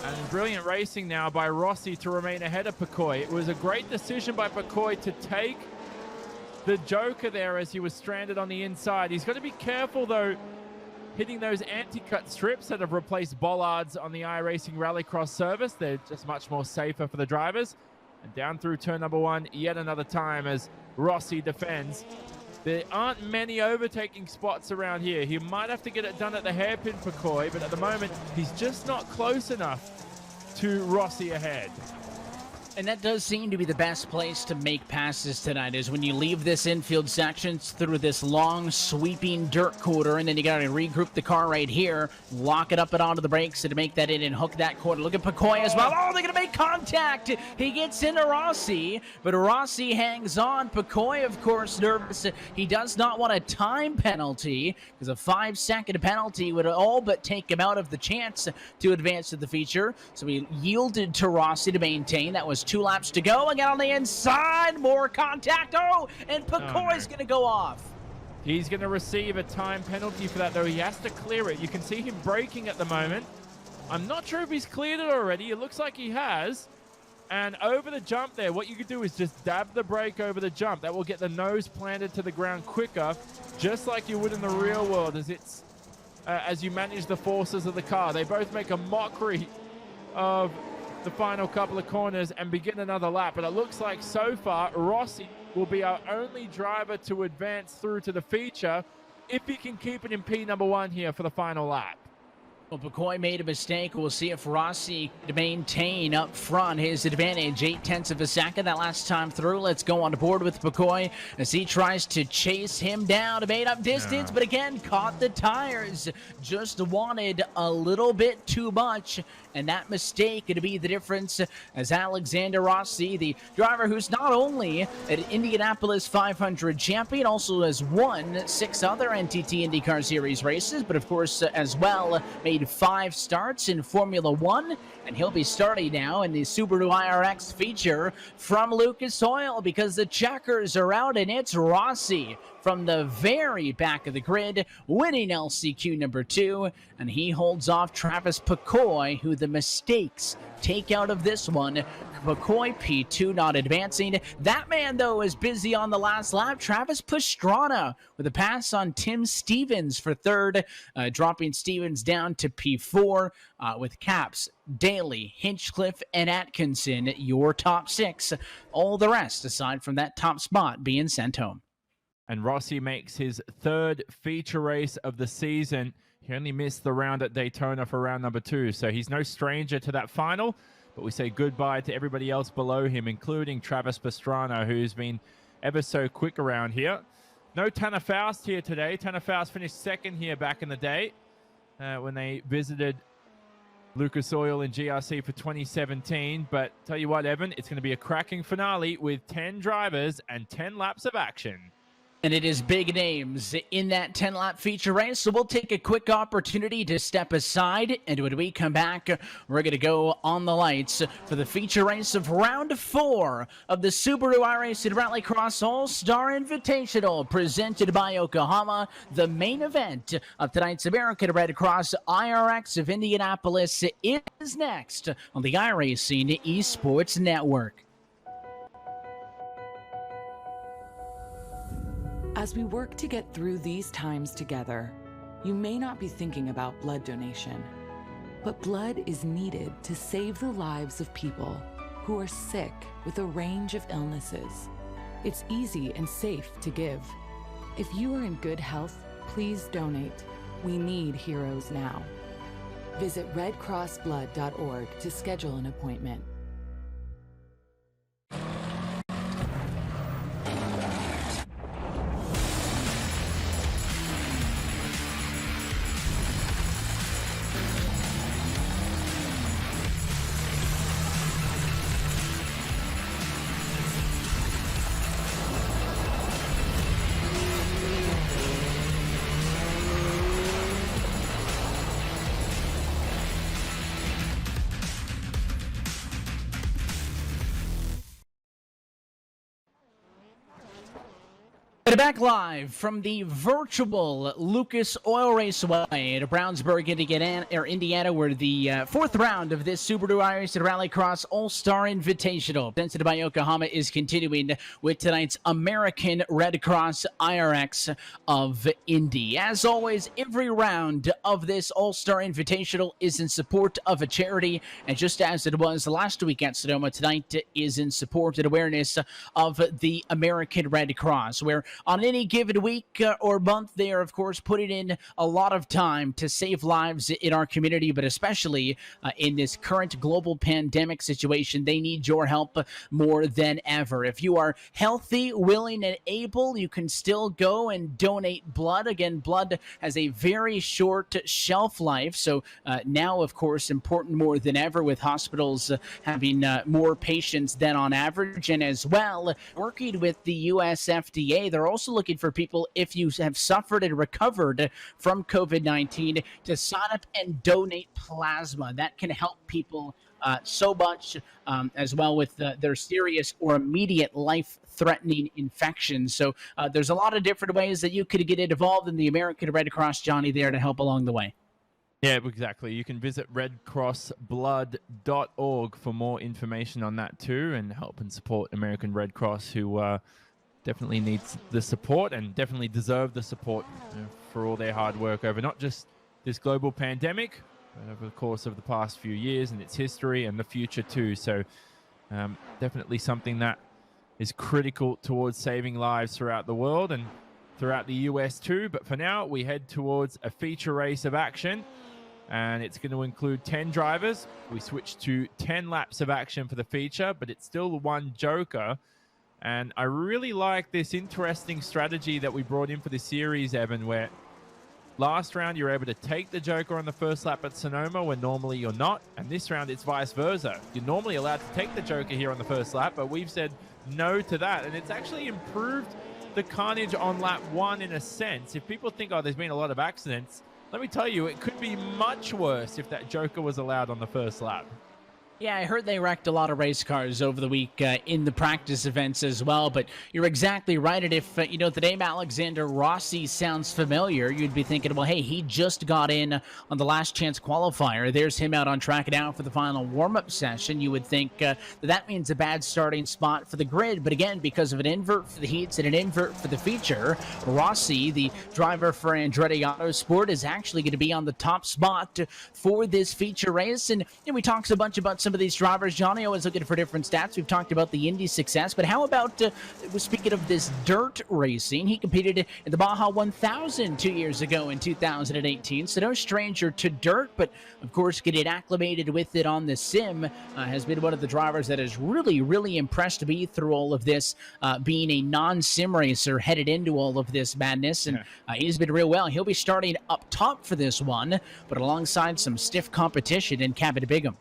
And brilliant racing now by Rossi to remain ahead of McCoy. It was a great decision by McCoy to take the Joker there as he was stranded on the inside. He's got to be careful, though, hitting those anti-cut strips that have replaced bollards on the iRacing Rallycross service. They're just much more safer for the drivers. And down through turn number 1 yet another time as Rossi defends. There aren't many overtaking spots around here. He might have to get it done at the hairpin, McCoy, but at the moment, he's just not close enough to Rossi ahead.
And that does seem to be the best place to make passes tonight, is when you leave this infield section through this long, sweeping dirt corner, and then you got to regroup the car right here, lock it up and onto the brakes to make that in and hook that corner. Look at McCoy as well. Oh, they're going to make contact. He gets into Rossi, but Rossi hangs on. McCoy, of course, nervous. He does not want a time penalty, because a 5-second penalty would all but take him out of the chance to advance to the feature. So he yielded to Rossi to maintain. That was 2 laps to go. Again on the inside, more contact. Oh, and McCoy's going to go off.
He's going to receive a time penalty for that, though. He has to clear it. You can see him braking at the moment. I'm not sure if he's cleared it already. It looks like he has. And over the jump there, what you could do is just dab the brake over the jump. That will get the nose planted to the ground quicker, just like you would in the real world as you manage the forces of the car. They both make a mockery of the final couple of corners and begin another lap. But it looks like so far Rossi will be our only driver to advance through to the feature if he can keep it in P number 1 here for the final lap.
Well, McCoy made a mistake. We'll see if Rossi can maintain up front his advantage. 0.8 of a second that last time through. Let's go on board with McCoy as he tries to chase him down to made up distance, but again, caught the tires. Just wanted a little bit too much, and that mistake going to be the difference as Alexander Rossi, the driver who's not only an Indianapolis 500 champion, also has won 6 other NTT IndyCar Series races, but of course as well made 5 starts in Formula 1, and he'll be starting now in the Subaru iRX feature from Lucas Oil because the checkers are out, and it's Rossi from the very back of the grid, winning LCQ number 2, and he holds off Travis McCoy, who the mistakes take out of this one. McCoy P2 not advancing. That man, though, is busy on the last lap. Travis Pastrana with a pass on Tim Stevens for 3rd, dropping Stevens down to to P4 with Caps, Daly, Hinchcliffe, and Atkinson, your top 6. All the rest, aside from that top spot, being sent home.
And Rossi makes his 3rd feature race of the season. He only missed the round at Daytona for round number 2, so he's no stranger to that final. But we say goodbye to everybody else below him, including Travis Pastrana, who's been ever so quick around here. No Tanner Faust here today. Tanner Faust finished 2nd here back in the day when they visited Lucas Oil in GRC for 2017. But tell you what, Evan, it's going to be a cracking finale with 10 drivers and 10 laps of action.
And it is big names in that 10-lap feature race, so we'll take a quick opportunity to step aside, and when we come back, we're going to go on the lights for the feature race of round 4 of the Subaru iRacing Rallycross All-Star Invitational, presented by Yokohama. The main event of tonight's American Red Cross iRX of Indianapolis is next on the iRacing Esports Network.
As we work to get through these times together, you may not be thinking about blood donation, but blood is needed to save the lives of people who are sick with a range of illnesses. It's easy and safe to give. If you are in good health, please donate. We need heroes now. Visit redcrossblood.org to schedule an appointment.
Back live from the virtual Lucas Oil Raceway at Brownsburg, Indiana, where the 4th round of this Subaru iRacing Rallycross All-Star Invitational, presented by Yokohama, is continuing with tonight's American Red Cross iRX of Indy. As always, every round of this All-Star Invitational is in support of a charity, and just as it was last week at Sonoma, tonight is in support and awareness of the American Red Cross, where on any given week or month, they are, of course, putting in a lot of time to save lives in our community, but especially in this current global pandemic situation, they need your help more than ever. If you are healthy, willing, and able, you can still go and donate blood. Again, blood has a very short shelf life, so now, of course, important more than ever with hospitals having more patients than on average, and as well, working with the US FDA, they're also looking for people, if you have suffered and recovered from COVID-19, to sign up and donate plasma. That can help people so much, as well with their serious or immediate life-threatening infections. So there's a lot of different ways that you could get involved in the American Red Cross, Johnny, there to help along the way.
Yeah, exactly. You can visit redcrossblood.org for more information on that too, and help and support American Red Cross, who definitely needs the support and definitely deserve the support for all their hard work over not just this global pandemic, but over the course of the past few years and its history and the future too. So definitely something that is critical towards saving lives throughout the world and throughout the US too. But for now, we head towards a feature race of action, and it's going to include 10 drivers. We switch to 10 laps of action for the feature, but it's still one joker. And I really like this interesting strategy that we brought in for the series, Evan, where last round you're able to take the joker on the first lap at Sonoma when normally you're not. And this round it's vice versa. You're normally allowed to take the joker here on the first lap, but we've said no to that. And it's actually improved the carnage on lap 1 in a sense. If people think, oh, there's been a lot of accidents, let me tell you, it could be much worse if that joker was allowed on the first lap.
Yeah, I heard they wrecked a lot of race cars over the week in the practice events as well, but you're exactly right. And if, the name Alexander Rossi sounds familiar, you'd be thinking, well, hey, he just got in on the last chance qualifier. There's him out on track now for the final warm-up session. You would think that means a bad starting spot for the grid. But again, because of an invert for the heats and an invert for the feature, Rossi, the driver for Andretti Autosport, is actually going to be on the top spot for this feature race. And we talked a bunch about some of these drivers. Johnny always looking for different stats. We've talked about the Indy success, but how about, speaking of this dirt racing, he competed in the Baja 1000 2 years ago in 2018, so no stranger to dirt, but of course getting acclimated with it on the sim has been one of the drivers that has really, really impressed me through all of this, being a non-sim racer headed into all of this madness, and he's been real well. He'll be starting up top for this one, but alongside some stiff competition in Cabot Bigham.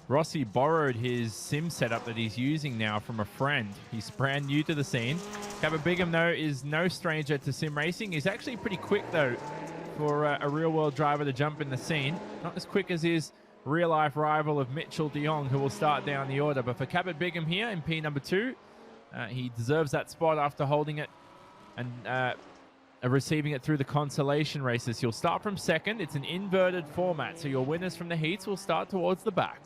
Rossi borrowed his sim setup that he's using now from a friend. He's brand new to the scene. Cabot Bigham, though, is no stranger to sim racing. He's actually pretty quick, though, for a real-world driver to jump in the scene. Not as quick as his real-life rival of Mitchell de Jong, who will start down the order. But for Cabot Bigham here in P number 2, he deserves that spot after holding it and receiving it through the consolation races. He'll start from second. It's an inverted format, so your winners from the heats will start towards the back.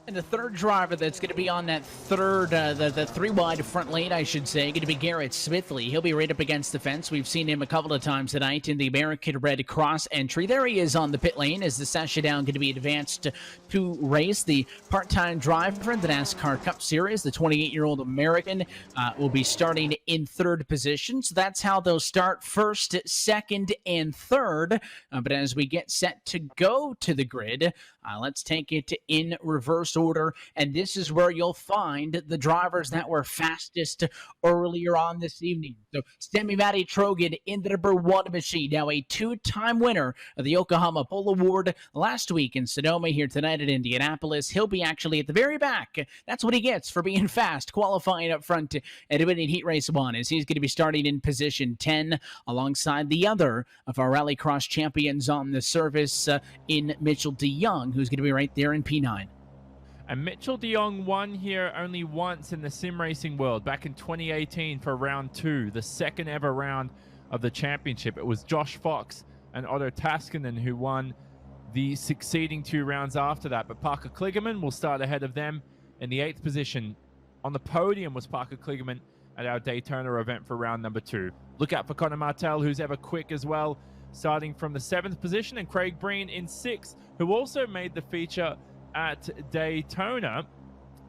And the third driver that's going to be on that third, the three-wide front lane, I should say, going to be Garrett Smithley. He'll be right up against the fence. We've seen him a couple of times tonight in the American Red Cross entry. There he is on the pit lane as the session down going to be advanced to race. The part-time driver in the NASCAR Cup Series, the 28-year-old American, will be starting in third position. So that's how they'll start first, second, and third. But as we get set to go to the grid, let's take it in reverse order, and this is where you'll find the drivers that were fastest earlier on this evening. So Semi-Matty Trogan in the number 1 machine, now a 2-time winner of the Yokohama Pole Award last week in Sonoma, here tonight at Indianapolis. He'll be actually at the very back. That's what he gets for being fast, qualifying up front and winning Heat Race 1, as he's going to be starting in position 10 alongside the other of our Rallycross champions on the service in Mitchell de Jong, who's going to be right there in P9.
And Mitchell de Jong won here only once in the sim racing world, back in 2018 for round 2, the second ever round of the championship. It was Josh Fox and Otto Taskinen who won the succeeding 2 rounds after that. But Parker Kligerman will start ahead of them in the 8th position. On the podium was Parker Kligerman at our Daytona event for round number 2. Look out for Connor Martell, who's ever quick as well, starting from the 7th position, and Craig Breen in 6th, who also made the feature at Daytona,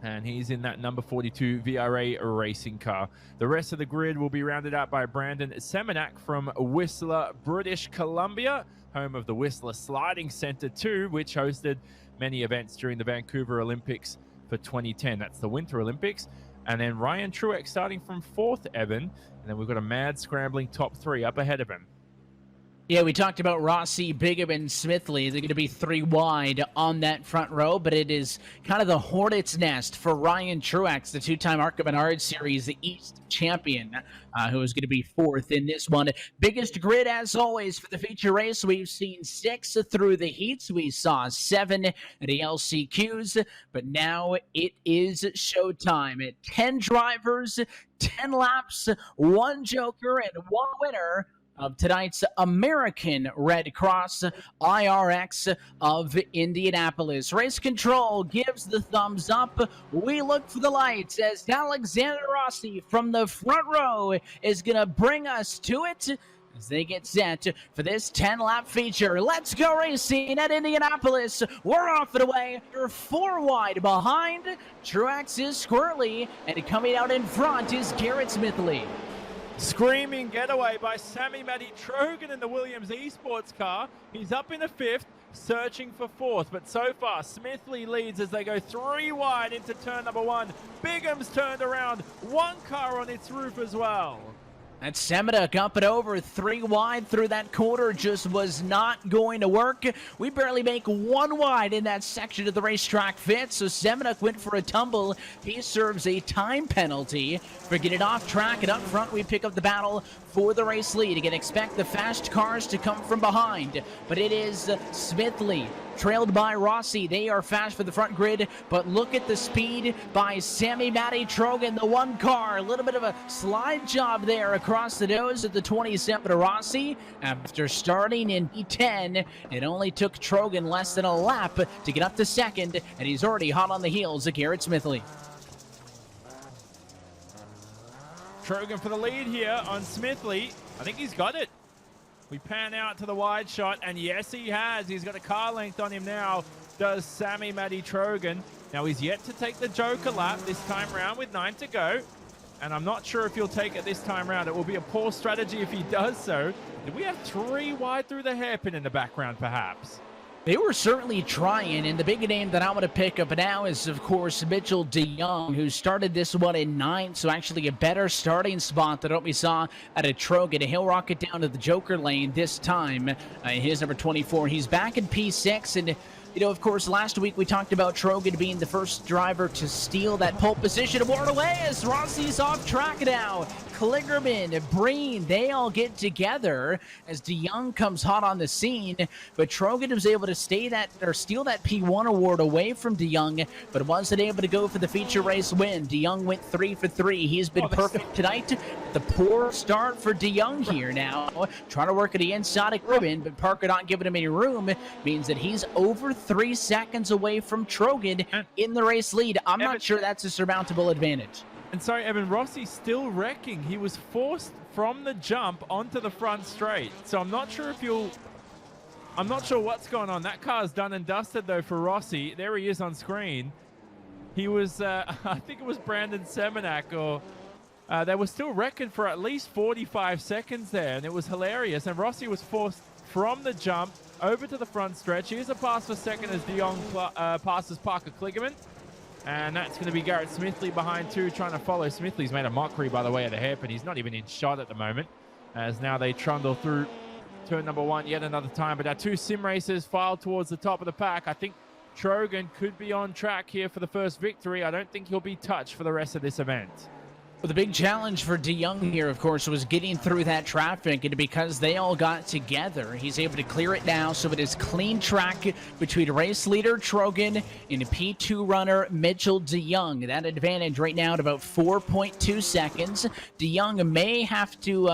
and he's in that number 42 VRA racing car. The rest of the grid will be rounded out by Brandon Semenak from Whistler, British Columbia, home of the Whistler Sliding Center too, which hosted many events during the Vancouver Olympics for 2010. That's the Winter Olympics. And then Ryan Truex starting from 4th, Evan, and then we've got a mad scrambling top 3 up ahead of him.
Yeah, we talked about Rossi, Bigham, and Smithley. They're going to be 3 wide on that front row, but it is kind of the hornet's nest for Ryan Truex, the 2-time ARCA Menard Series East champion, who is going to be 4th in this one. Biggest grid, as always, for the feature race. We've seen 6 through the heats. We saw 7 at the LCQs, but now it is showtime. 10 drivers, 10 laps, 1 joker, and 1 winner of tonight's American Red Cross iRX of Indianapolis. Race control gives the thumbs up. We look for the lights as Alexander Rossi from the front row is going to bring us to it as they get set for this 10-lap feature. Let's go racing at Indianapolis. We're off and away. You're 4 wide behind. Truex is squirrely, and coming out in front is Garrett Smithley.
Screaming getaway by Semi-Matty Trogan in the Williams Esports car. He's up in the 5th, searching for 4th, but so far Smithley leads as they go 3 wide into turn number 1. Bigham's turned around, 1 car on its roof as well.
That Semenak up and over 3 wide through that corner just was not going to work. We barely make 1 wide in that section of the racetrack fit, so Semenak went for a tumble. He serves a time penalty for getting off track, and up front we pick up the battle for the race lead. You can expect the fast cars to come from behind, but it is Smithley trailed by Rossi. They are fast for the front grid, but look at the speed by Sammy Matty Trogan, the one car. A little bit of a slide job there across the nose of the 27 Rossi. After starting in P10, it only took Trogan less than a lap to get up to second, and he's already hot on the heels of Garrett Smithley.
Trogan for the lead here on Smithley. I think he's got it. We pan out to the wide shot, and yes, he has. He's got a car length on him now, does Sammy Matty Trogan. Now, he's yet to take the Joker lap this time round with 9 to go, and I'm not sure if he'll take it this time round. It will be a poor strategy if he does so. Did we have 3 wide through the hairpin in the background, perhaps?
They were certainly trying, and the big name that I want to pick up now is, of course, Mitchell DeYoung, who started this one in 9th, so actually a better starting spot than what we saw at a Trogan. He'll rocket down to the Joker lane this time. His number 24. He's back in P6, and you know, of course, last week we talked about Trogan being the first driver to steal that pole position. Award away as Rossi's off track now. Kligerman, Breen, they all get together as DeYoung comes hot on the scene. But Trogan was able to steal that P1 award away from DeYoung, but wasn't able to go for the feature race win. DeYoung went 3 for 3. He's been perfect tonight. The poor start for DeYoung here now. Trying to work at the inside of Kligerman, but Parker not giving him any room means that he's over 3 seconds away from Trogan in the race lead. I'm not sure that's a surmountable advantage.
And sorry, Evan, Rossi's still wrecking. He was forced from the jump onto the front straight. So I'm not sure what's going on. That car's done and dusted, though, for Rossi. There he is on screen. He was, I think it was Brandon Semenak, or they were still wrecking for at least 45 seconds there, and it was hilarious. And Rossi was forced from the jump over to the front stretch. Here's a pass for second as DeYoung passes Parker Kligerman. And that's going to be Garrett Smithley behind 2, trying to follow. Smithley's made a mockery, by the way, of the hairpin. He's not even in shot at the moment, as now they trundle through turn number 1 yet another time. But our 2 sim racers filed towards the top of the pack. I think Trogan could be on track here for the first victory. I don't think he'll be touched for the rest of this event.
Well, the big challenge for DeYoung here, of course, was getting through that traffic, and because they all got together, he's able to clear it now, so it is clean track between race leader Trogan and P2 runner Mitchell DeYoung. That advantage right now at about 4.2 seconds. DeYoung may have to,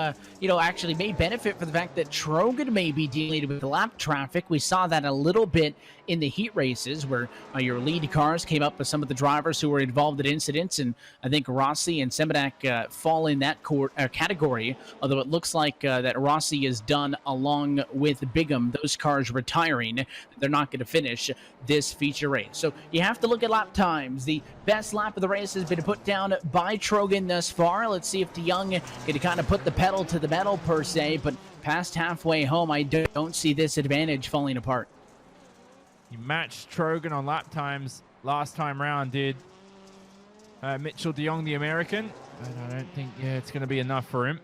actually may benefit from the fact that Trogan may be dealing with lap traffic. We saw that a little bit in the heat races where your lead cars came up with some of the drivers who were involved in incidents, and I think Rossi and Semenak fall in that category, although it looks like that Rossi is done along with Bigham, those cars retiring. They're not going to finish this feature race. So you have to look at lap times. The best lap of the race has been put down by Trogan thus far. Let's see if DeYoung can kind of put the pedal to the metal per se, but past halfway home, I don't see this advantage falling apart.
He matched Trogan on lap times last time round, did Mitchell DeYoung, the American. And I don't think, it's going to be enough for him.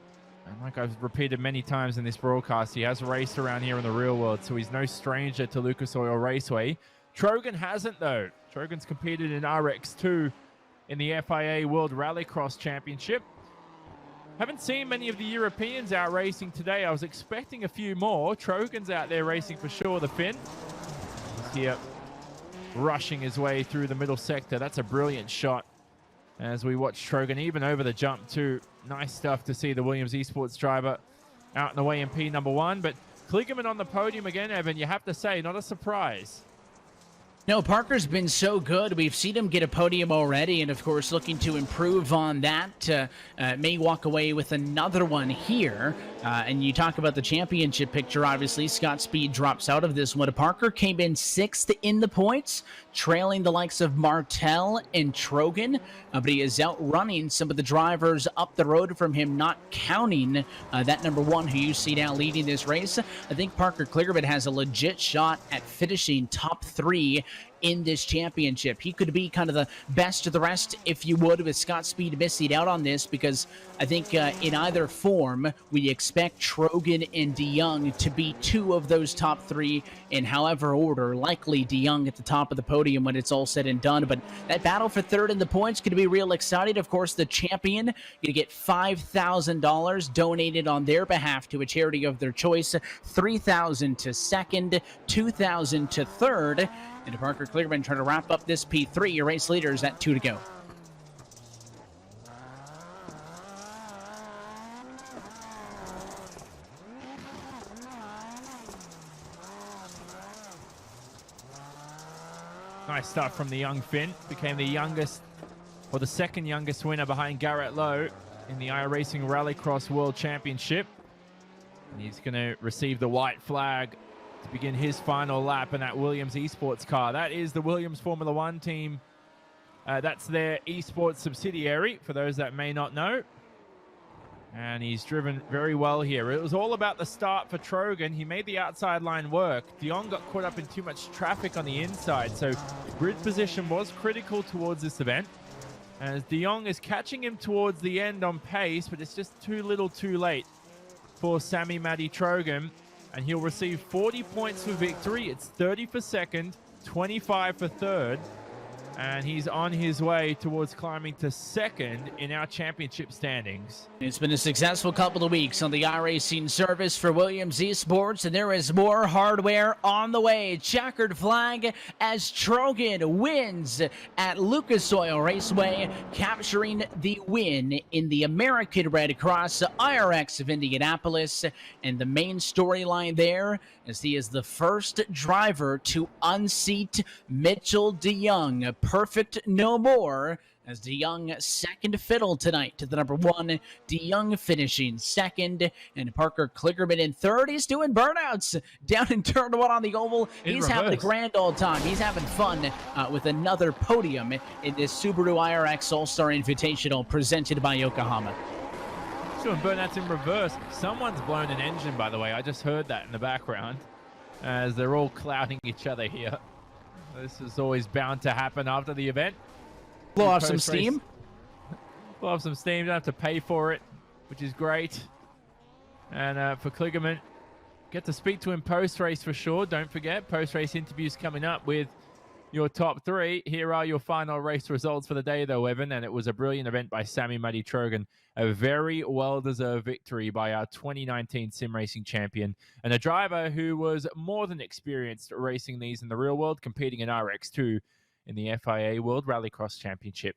And like I've repeated many times in this broadcast, he has raced around here in the real world, so he's no stranger to Lucas Oil Raceway. Trogan hasn't, though. Trogan's competed in iRX 2 in the FIA World Rallycross Championship. Haven't seen many of the Europeans out racing today. I was expecting a few more. Trogan's out there racing for sure, the Finn. He's here rushing his way through the middle sector. That's a brilliant shot as we watch Trogan even over the jump too. Nice stuff to see the Williams Esports driver out and away in P number 1. But Kligerman on the podium again, Evan, you have to say, not a surprise.
No, Parker's been so good. We've seen him get a podium already, and of course looking to improve on that. May walk away with another one here. And you talk about the championship picture, obviously. Scott Speed drops out of this one. Parker came in 6th in the points, trailing the likes of Martel and Trogan. But he is outrunning some of the drivers up the road from him, not counting that number 1 who you see now leading this race. I think Parker Kligerman has a legit shot at finishing top 3 in this championship. He could be kind of the best of the rest, if you would, with Scott Speed missing out on this, because I think in either form, we expect Trogan and DeYoung to be two of those top three in however order, likely DeYoung at the top of the podium when it's all said and done. But that battle for third in the points going to be real exciting. Of course, the champion going to get $5,000 donated on their behalf to a charity of their choice, $3,000 to second, $2,000 to third, and Parker Kligerman trying to wrap up this P3. Your race leaders at 2 to go.
Nice start from the young Finn. Became the youngest, or the second youngest winner behind Garrett Lowe in the iRacing Rallycross World Championship. And he's going to receive the white flag to begin his final lap in that Williams Esports car. That is the Williams Formula One team. That's their esports subsidiary, for those that may not know. And he's driven very well here. It was all about the start for Trogan. He made the outside line work. DeYoung got caught up in too much traffic on the inside, so grid position was critical towards this event. As DeYoung is catching him towards the end on pace, but it's just too little too late for Sammy Matty Trogan. And he'll receive 40 points for victory. It's 30 for second, 25 for third. And he's on his way towards climbing to second in our championship standings.
It's been a successful couple of weeks on the iRacing service for Williams Esports, and there is more hardware on the way. Checkered flag as Trogan wins at Lucas Oil Raceway, capturing the win in the American Red Cross iRX of Indianapolis. And the main storyline there is he is the first driver to unseat Mitchell DeYoung. Perfect no more, as DeYoung second fiddle tonight to the number one. DeYoung finishing second, and Parker Kligerman in third. He's doing burnouts down in turn one on the oval. He's having a grand old time. He's having fun with another podium in this Subaru iRX All-Star Invitational presented by Yokohama.
He's doing burnouts in reverse. Someone's blown an engine, by the way. I just heard that in the background as they're all clouding each other here. This is always bound to happen after the event.
Blow off some steam.
Blow off some steam. Don't have to pay for it, which is great. And for Kligerman, get to speak to him post-race for sure. Don't forget, post-race interviews coming up with your top three. Here are your final race results for the day, though, Evan. And it was a brilliant event by Sammy Matty Trogan. A very well-deserved victory by our 2019 sim racing champion, and a driver who was more than experienced racing these in the real world, competing in RX2 in the FIA World Rallycross Championship.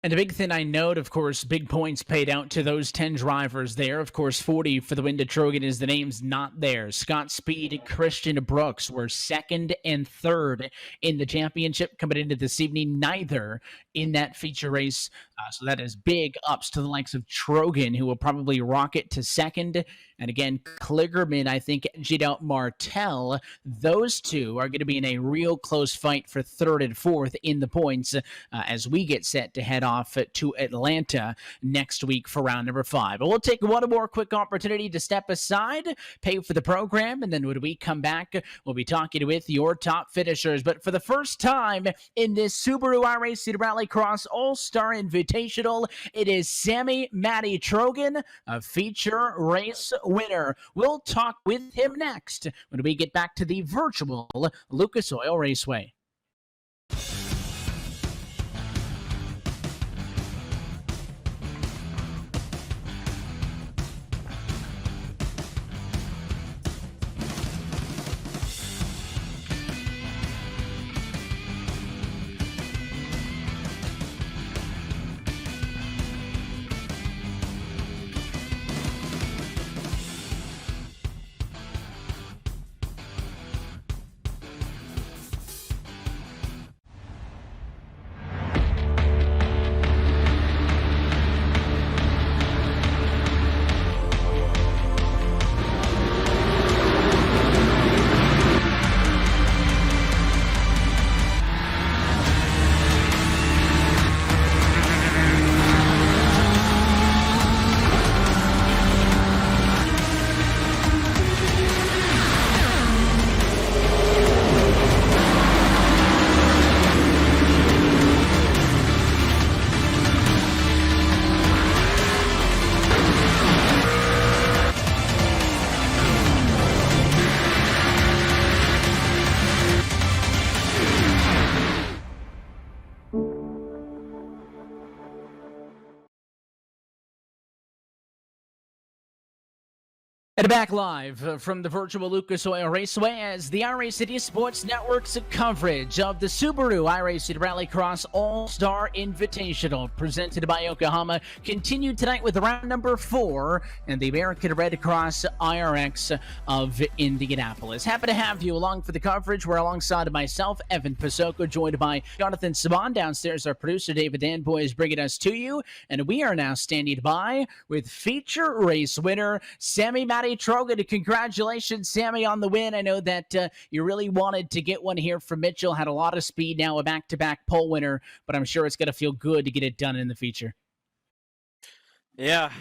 And a big thing I note, of course, big points paid out to those 10 drivers there. Of course, 40 for the win to Trogan is the names not there. Scott Speed, Christian Brooks were second and third in the championship coming into this evening, neither in that feature race. So that is big ups to the likes of Trogan, who will probably rocket to second. And again, Kligerman, I think, edged out Martel. Those two are going to be in a real close fight for third and fourth in the points as we get set to head off to Atlanta next week for round number 5. But we'll take one more quick opportunity to step aside, pay for the program, and then when we come back, we'll be talking with your top finishers. But for the first time in this Subaru iRacing Rallycross All-Star Invitational, it is Sammy Matty Trogan, a feature race winner. We'll talk with him next when we get back to the virtual Lucas Oil Raceway. And back live from the virtual Lucas Oil Raceway as the iRacing Sports Network's coverage of the Subaru iRacing Rallycross All-Star Invitational presented by Yokohama continued tonight with round number 4 and the American Red Cross iRX of Indianapolis. Happy to have you along for the coverage. We're alongside myself, Evan Pasoko, joined by Jonathan Saban. Downstairs, our producer, David Danboy, is bringing us to you. And we are now standing by with feature race winner, Sammy Trogan. Congratulations, Sammy, on the win. I know that you really wanted to get one here from Mitchell, had a lot of speed, now a back-to-back pole winner, but I'm sure it's going to feel good to get it done in the feature.
Yeah,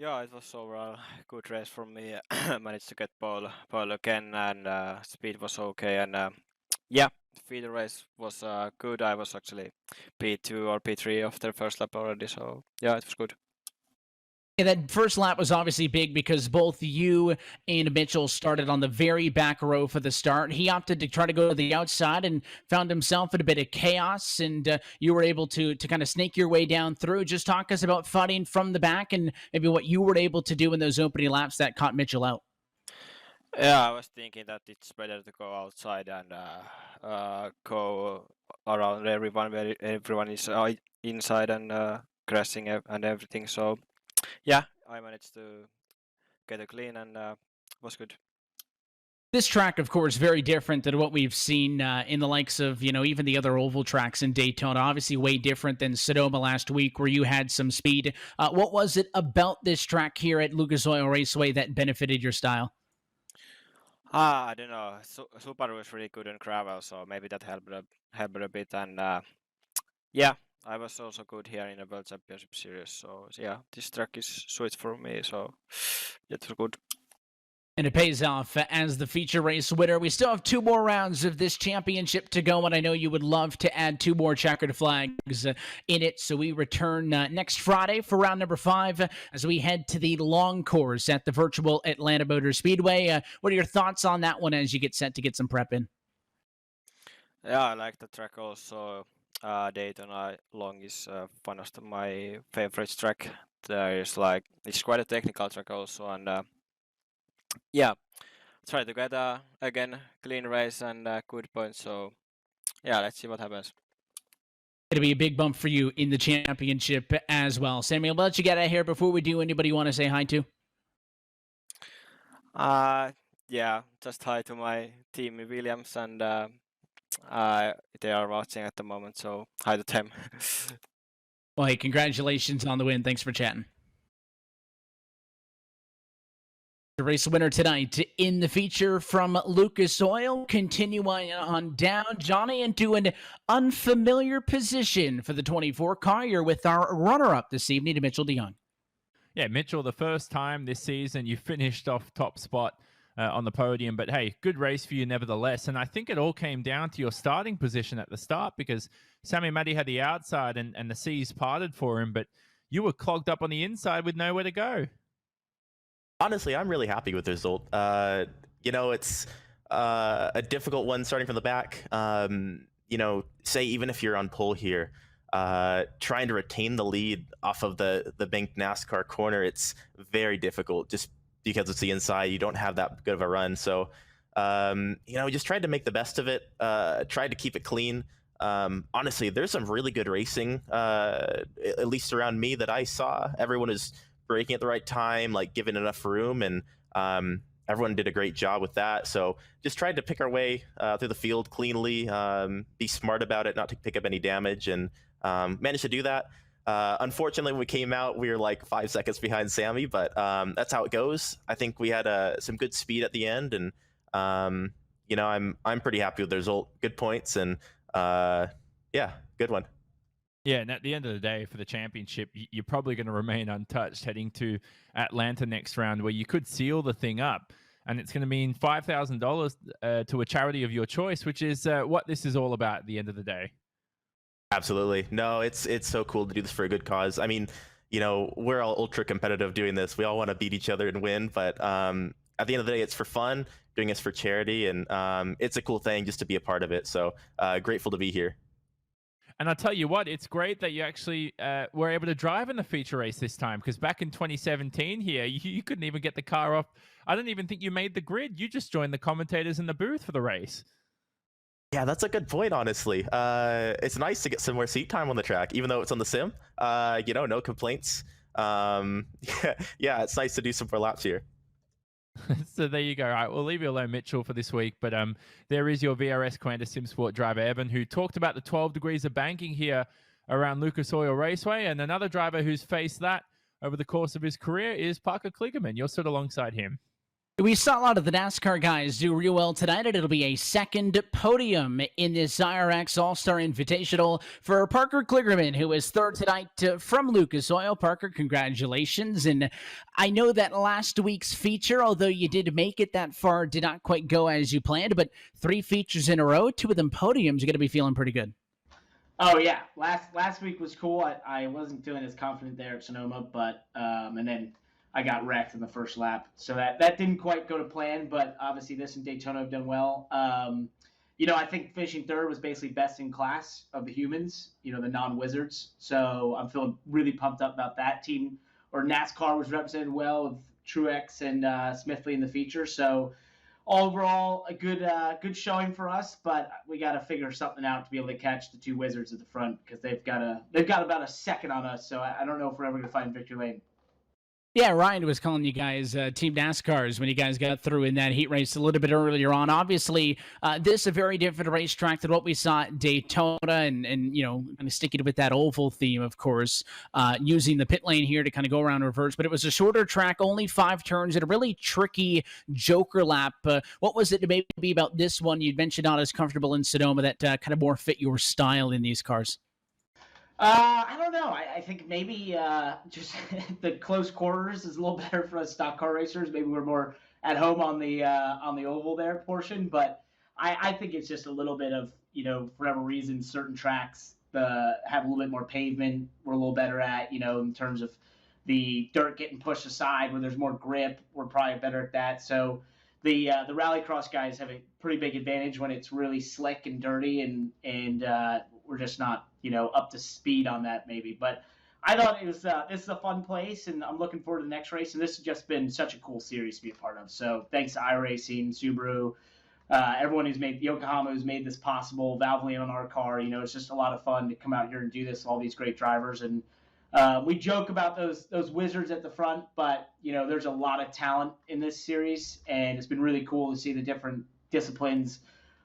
it was overall good race for me. Managed to get pole again, and speed was okay, and yeah, feeder race was good. I was actually P2 or P3 after first lap already, so yeah, it was good.
Yeah, that first lap was obviously big because both you and Mitchell started on the very back row for the start. He opted to try to go to the outside and found himself in a bit of chaos, and you were able to kind of snake your way down through. Just talk us about fighting from the back and maybe what you were able to do in those opening laps that caught Mitchell out.
Yeah, I was thinking that it's better to go outside and go around everyone where everyone is inside and crashing and everything. So yeah, I managed to get a clean and was good.
This track, of course, very different than what we've seen in the likes of, even the other oval tracks in Daytona. Obviously way different than Sonoma last week where you had some speed. What was it about this track here at Lucas Oil Raceway that benefited your style?
I don't know. Subaru is really good on gravel, so maybe that helped a bit. And yeah, I was also good here in the World Championship Series. So yeah, this track is sweet for me. So it was good.
And it pays off as the feature race winner. We still have 2 more rounds of this championship to go, and I know you would love to add 2 more checkered flags in it. So we return next Friday for round number 5 as we head to the long course at the virtual Atlanta Motor Speedway. What are your thoughts on that one as you get set to get some prep in?
Yeah, I like the track also. Daytona Long is one of my favorite track. It's quite a technical track also, and yeah, try to get again clean race and good points. So yeah, let's see what happens.
It'll be a big bump for you in the championship as well. Samuel, I'll let you get out of here. Before we do, anybody you want to say hi to?
Yeah, just hi to my team Williams, and they are watching at the moment, so hi to them.
Well, hey, congratulations on the win. Thanks for chatting. The race winner tonight in the feature from Lucas Oil. Continuing on down, Johnny, into an unfamiliar position for the 24 car. You're with our runner-up this evening, Mitchell DeYoung.
Yeah, Mitchell, the first time this season you finished off top spot on the podium. But hey, good race for you nevertheless. And I think it all came down to your starting position at the start because Sammy Maddy had the outside and the seas parted for him, but you were clogged up on the inside with nowhere to go.
Honestly, I'm really happy with the result. It's a difficult one starting from the back. Say even if you're on pole here, trying to retain the lead off of the banked NASCAR corner, it's very difficult just because it's the inside. You don't have that good of a run. So, just tried to make the best of it, tried to keep it clean. Honestly, there's some really good racing, at least around me, that I saw. Everyone is braking at the right time, like giving enough room, and everyone did a great job with that. So just tried to pick our way through the field cleanly, be smart about it, not to pick up any damage, and managed to do that. Unfortunately, when we came out, we were like 5 seconds behind Sammy, but that's how it goes. I think we had some good speed at the end, and I'm pretty happy with the result. Good points, and yeah, good one.
Yeah, and at the end of the day, for the championship, you're probably going to remain untouched heading to Atlanta next round, where you could seal the thing up. And it's going to mean $5,000 to a charity of your choice, which is what this is all about at the end of the day.
Absolutely. No, it's so cool to do this for a good cause. I mean, we're all ultra competitive doing this. We all want to beat each other and win, but at the end of the day, it's for fun, doing this for charity, and it's a cool thing just to be a part of it. So grateful to be here.
And I'll tell you what, it's great that you actually were able to drive in the feature race this time, because back in 2017 here, you couldn't even get the car off. I don't even think you made the grid. You just joined the commentators in the booth for the race.
Yeah, that's a good point, honestly. It's nice to get some more seat time on the track, even though it's on the sim. No complaints. Yeah, it's nice to do some more laps here.
So there you go. All right, we'll leave you alone, Mitchell, for this week. But there is your VRS Commander Sim Sport driver, Evan, who talked about the 12 degrees of banking here around Lucas Oil Raceway. And another driver who's faced that over the course of his career is Parker Kligerman. You're stood alongside him.
We saw a lot of the NASCAR guys do real well tonight, and it'll be a second podium in this iRX All-Star Invitational for Parker Kligerman, who is third tonight from Lucas Oil. Parker, congratulations. And I know that last week's feature, although you did make it that far, did not quite go as you planned, but 3 features in a row, 2 of them podiums, you're going to be feeling pretty good.
Oh, yeah. Last week was cool. I wasn't feeling as confident there at Sonoma, but and then I got wrecked in the first lap. So that didn't quite go to plan, but obviously this and Daytona have done well. I think finishing third was basically best in class of the humans, the non-wizards. So I'm feeling really pumped up about that. Team or NASCAR was represented well with Truex and Smithley in the feature. So overall, a good showing for us, but we got to figure something out to be able to catch the 2 wizards at the front, because they've got about a second on us. So I don't know if we're ever going to find victory lane.
Yeah, Ryan was calling you guys Team NASCARs when you guys got through in that heat race a little bit earlier on. Obviously, this is a very different racetrack than what we saw at Daytona, and kind of sticking with that oval theme, of course, using the pit lane here to kind of go around reverse. But it was a shorter track, only 5 turns, and a really tricky joker lap. What was it maybe about this one? You'd mentioned not as comfortable in Sonoma, that kind of more fit your style in these cars.
I don't know. I think maybe just the close quarters is a little better for us stock car racers. Maybe we're more at home on the oval there portion, but I think it's just a little bit of, for whatever reason, certain tracks have a little bit more pavement. We're a little better at, in terms of the dirt getting pushed aside where there's more grip. We're probably better at that. So the rallycross guys have a pretty big advantage when it's really slick and dirty, and we're just not up to speed on that maybe. But I thought it was this is a fun place, and I'm looking forward to the next race. And this has just been such a cool series to be a part of. So thanks to iRacing, Subaru, everyone who's made Yokohama, who's made this possible, Valvoline on our car. It's just a lot of fun to come out here and do this. All these great drivers, and we joke about those wizards at the front, but there's a lot of talent in this series, and it's been really cool to see the different disciplines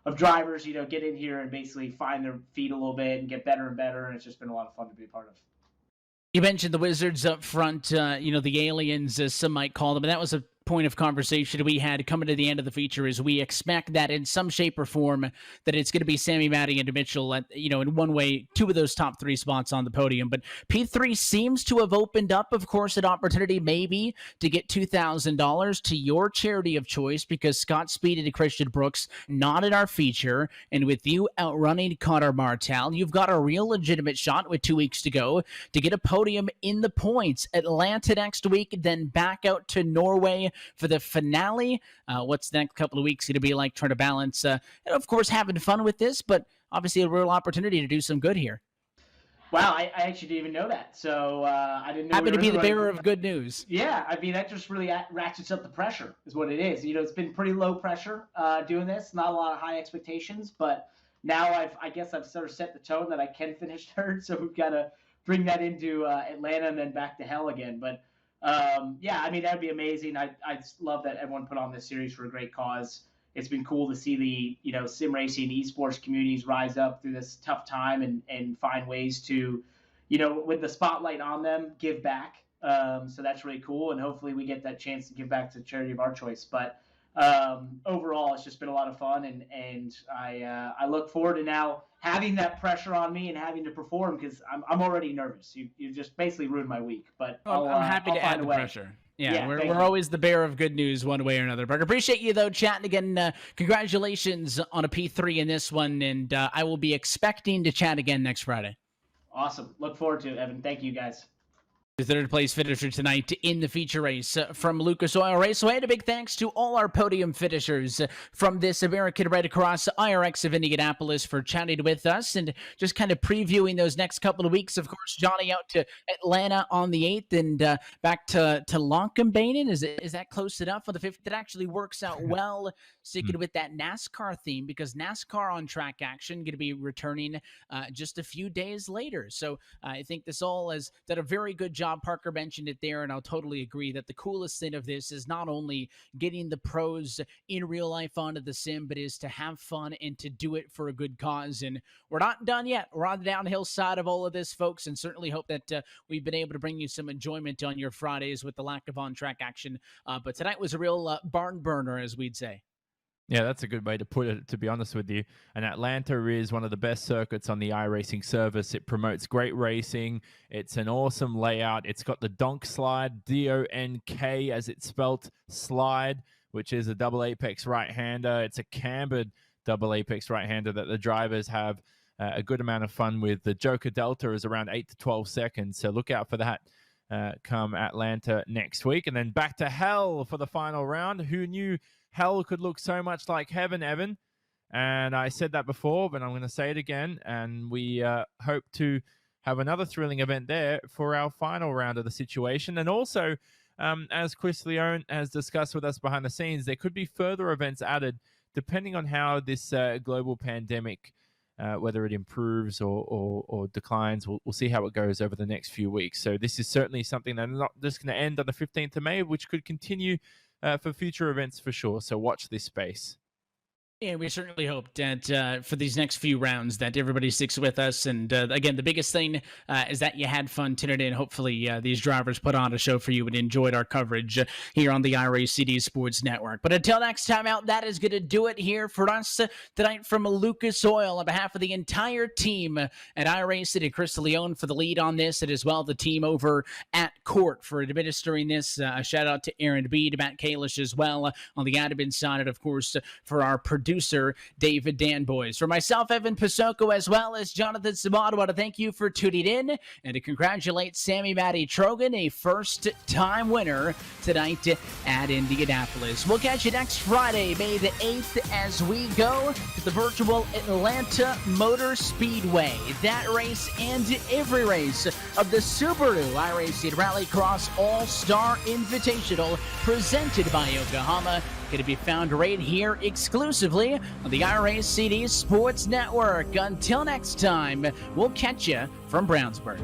of drivers, get in here and basically find their feet a little bit and get better and better. And it's just been a lot of fun to be a part of.
You mentioned the wizards up front, the aliens, as some might call them, and that was a point of conversation we had coming to the end of the feature. Is we expect that in some shape or form that it's going to be Sammy, Matty, and Mitchell at, in one way, 2 of those top 3 spots on the podium. But P3 seems to have opened up, of course, an opportunity maybe to get $2,000 to your charity of choice, because Scott Speed and Christian Brooks not in our feature, and with you outrunning Connor Martel, you've got a real legitimate shot with 2 weeks to go to get a podium in the points. Atlanta next week, then back out to Norway for the finale. What's the next couple of weeks going to be like, trying to balance, and of course, having fun with this, but obviously a real opportunity to do some good here.
Wow, I actually didn't even know that. So I didn't know.
Happy to be the bearer of good news.
Yeah, that just really ratchets up the pressure, is what it is. It's been pretty low pressure doing this, not a lot of high expectations, but now I guess I've sort of set the tone that I can finish third. So we've got to bring that into Atlanta and then back to hell again. But that'd be amazing. I love that everyone put on this series for a great cause. It's been cool to see the sim racing esports communities rise up through this tough time and find ways to, with the spotlight on them, give back. So that's really cool, and hopefully we get that chance to give back to the charity of our choice. But overall, it's just been a lot of fun, and I look forward to now having that pressure on me and having to perform, because I'm already nervous. You just basically ruined my week. But
I'm happy to add the pressure. Yeah, we're always the bearer of good news one way or another. But I appreciate you, though, chatting again. Congratulations on a P3 in this one, and I will be expecting to chat again next Friday.
Awesome. Look forward to it, Evan. Thank you, guys.
The third place finisher tonight in the feature race from Lucas Oil Raceway. And a big thanks to all our podium finishers from this American Red Cross iRX of Indianapolis for chatting with us and just kind of previewing those next couple of weeks. Of course, Johnny out to Atlanta on the 8th and back to Lonkenbanen. Is that close enough on the 5th? That actually works out well, sticking with that NASCAR theme, because NASCAR on track action going to be returning just a few days later. So I think this all has done a very good job. Parker mentioned it there, and I'll totally agree that the coolest thing of this is not only getting the pros in real life onto the sim, but is to have fun and to do it for a good cause. And we're not done yet. We're on the downhill side of all of this, folks, and certainly hope that we've been able to bring you some enjoyment on your Fridays with the lack of on-track action. But tonight was a real barn burner, as we'd say.
Yeah, that's a good way to put it, to be honest with you. And Atlanta is one of the best circuits on the iRacing service. It promotes great racing. It's an awesome layout. It's got the donk slide, D-O-N-K as it's spelt, slide, which is a double apex right-hander. It's a cambered double apex right-hander that the drivers have a good amount of fun with. The Joker Delta is around 8 to 12 seconds, so look out for that come Atlanta next week. And then back to hell for the final round. Who knew hell could look so much like heaven, Evan? And I said that before, but I'm going to say it again. And we hope to have another thrilling event there for our final round of the situation. And also, as Chris Leone has discussed with us behind the scenes, there could be further events added depending on how this global pandemic, whether it improves or declines. We'll see how it goes over the next few weeks. So this is certainly something that's not just going to end on the 15th of May, which could continue for future events for sure. So watch this space.
Yeah, we certainly hope that for these next few rounds that everybody sticks with us. And again, the biggest thing is that you had fun tuning in. Hopefully these drivers put on a show for you and enjoyed our coverage here on the iRacing Sports Network. But until next time out, that is going to do it here for us tonight from Lucas Oil. On behalf of the entire team at iRacing and Chris Leone for the lead on this, and as well the team over at Court for administering this. A shout out to Aaron B, to Matt Kalish as well on the admin side, and of course for our producer David Danboys. For myself, Evan Pasoko, as well as Jonathan Sabat, I want to thank you for tuning in and to congratulate Sammy Matty Trogan, a first-time winner tonight at Indianapolis. We'll catch you next Friday, May the 8th, as we go to the virtual Atlanta Motor Speedway. That race and every race of the Subaru iRacing Rallycross All-Star Invitational presented by Yokohama, going to be found right here exclusively on the iRacing Sports Network. Until next time, we'll catch you from Brownsburg.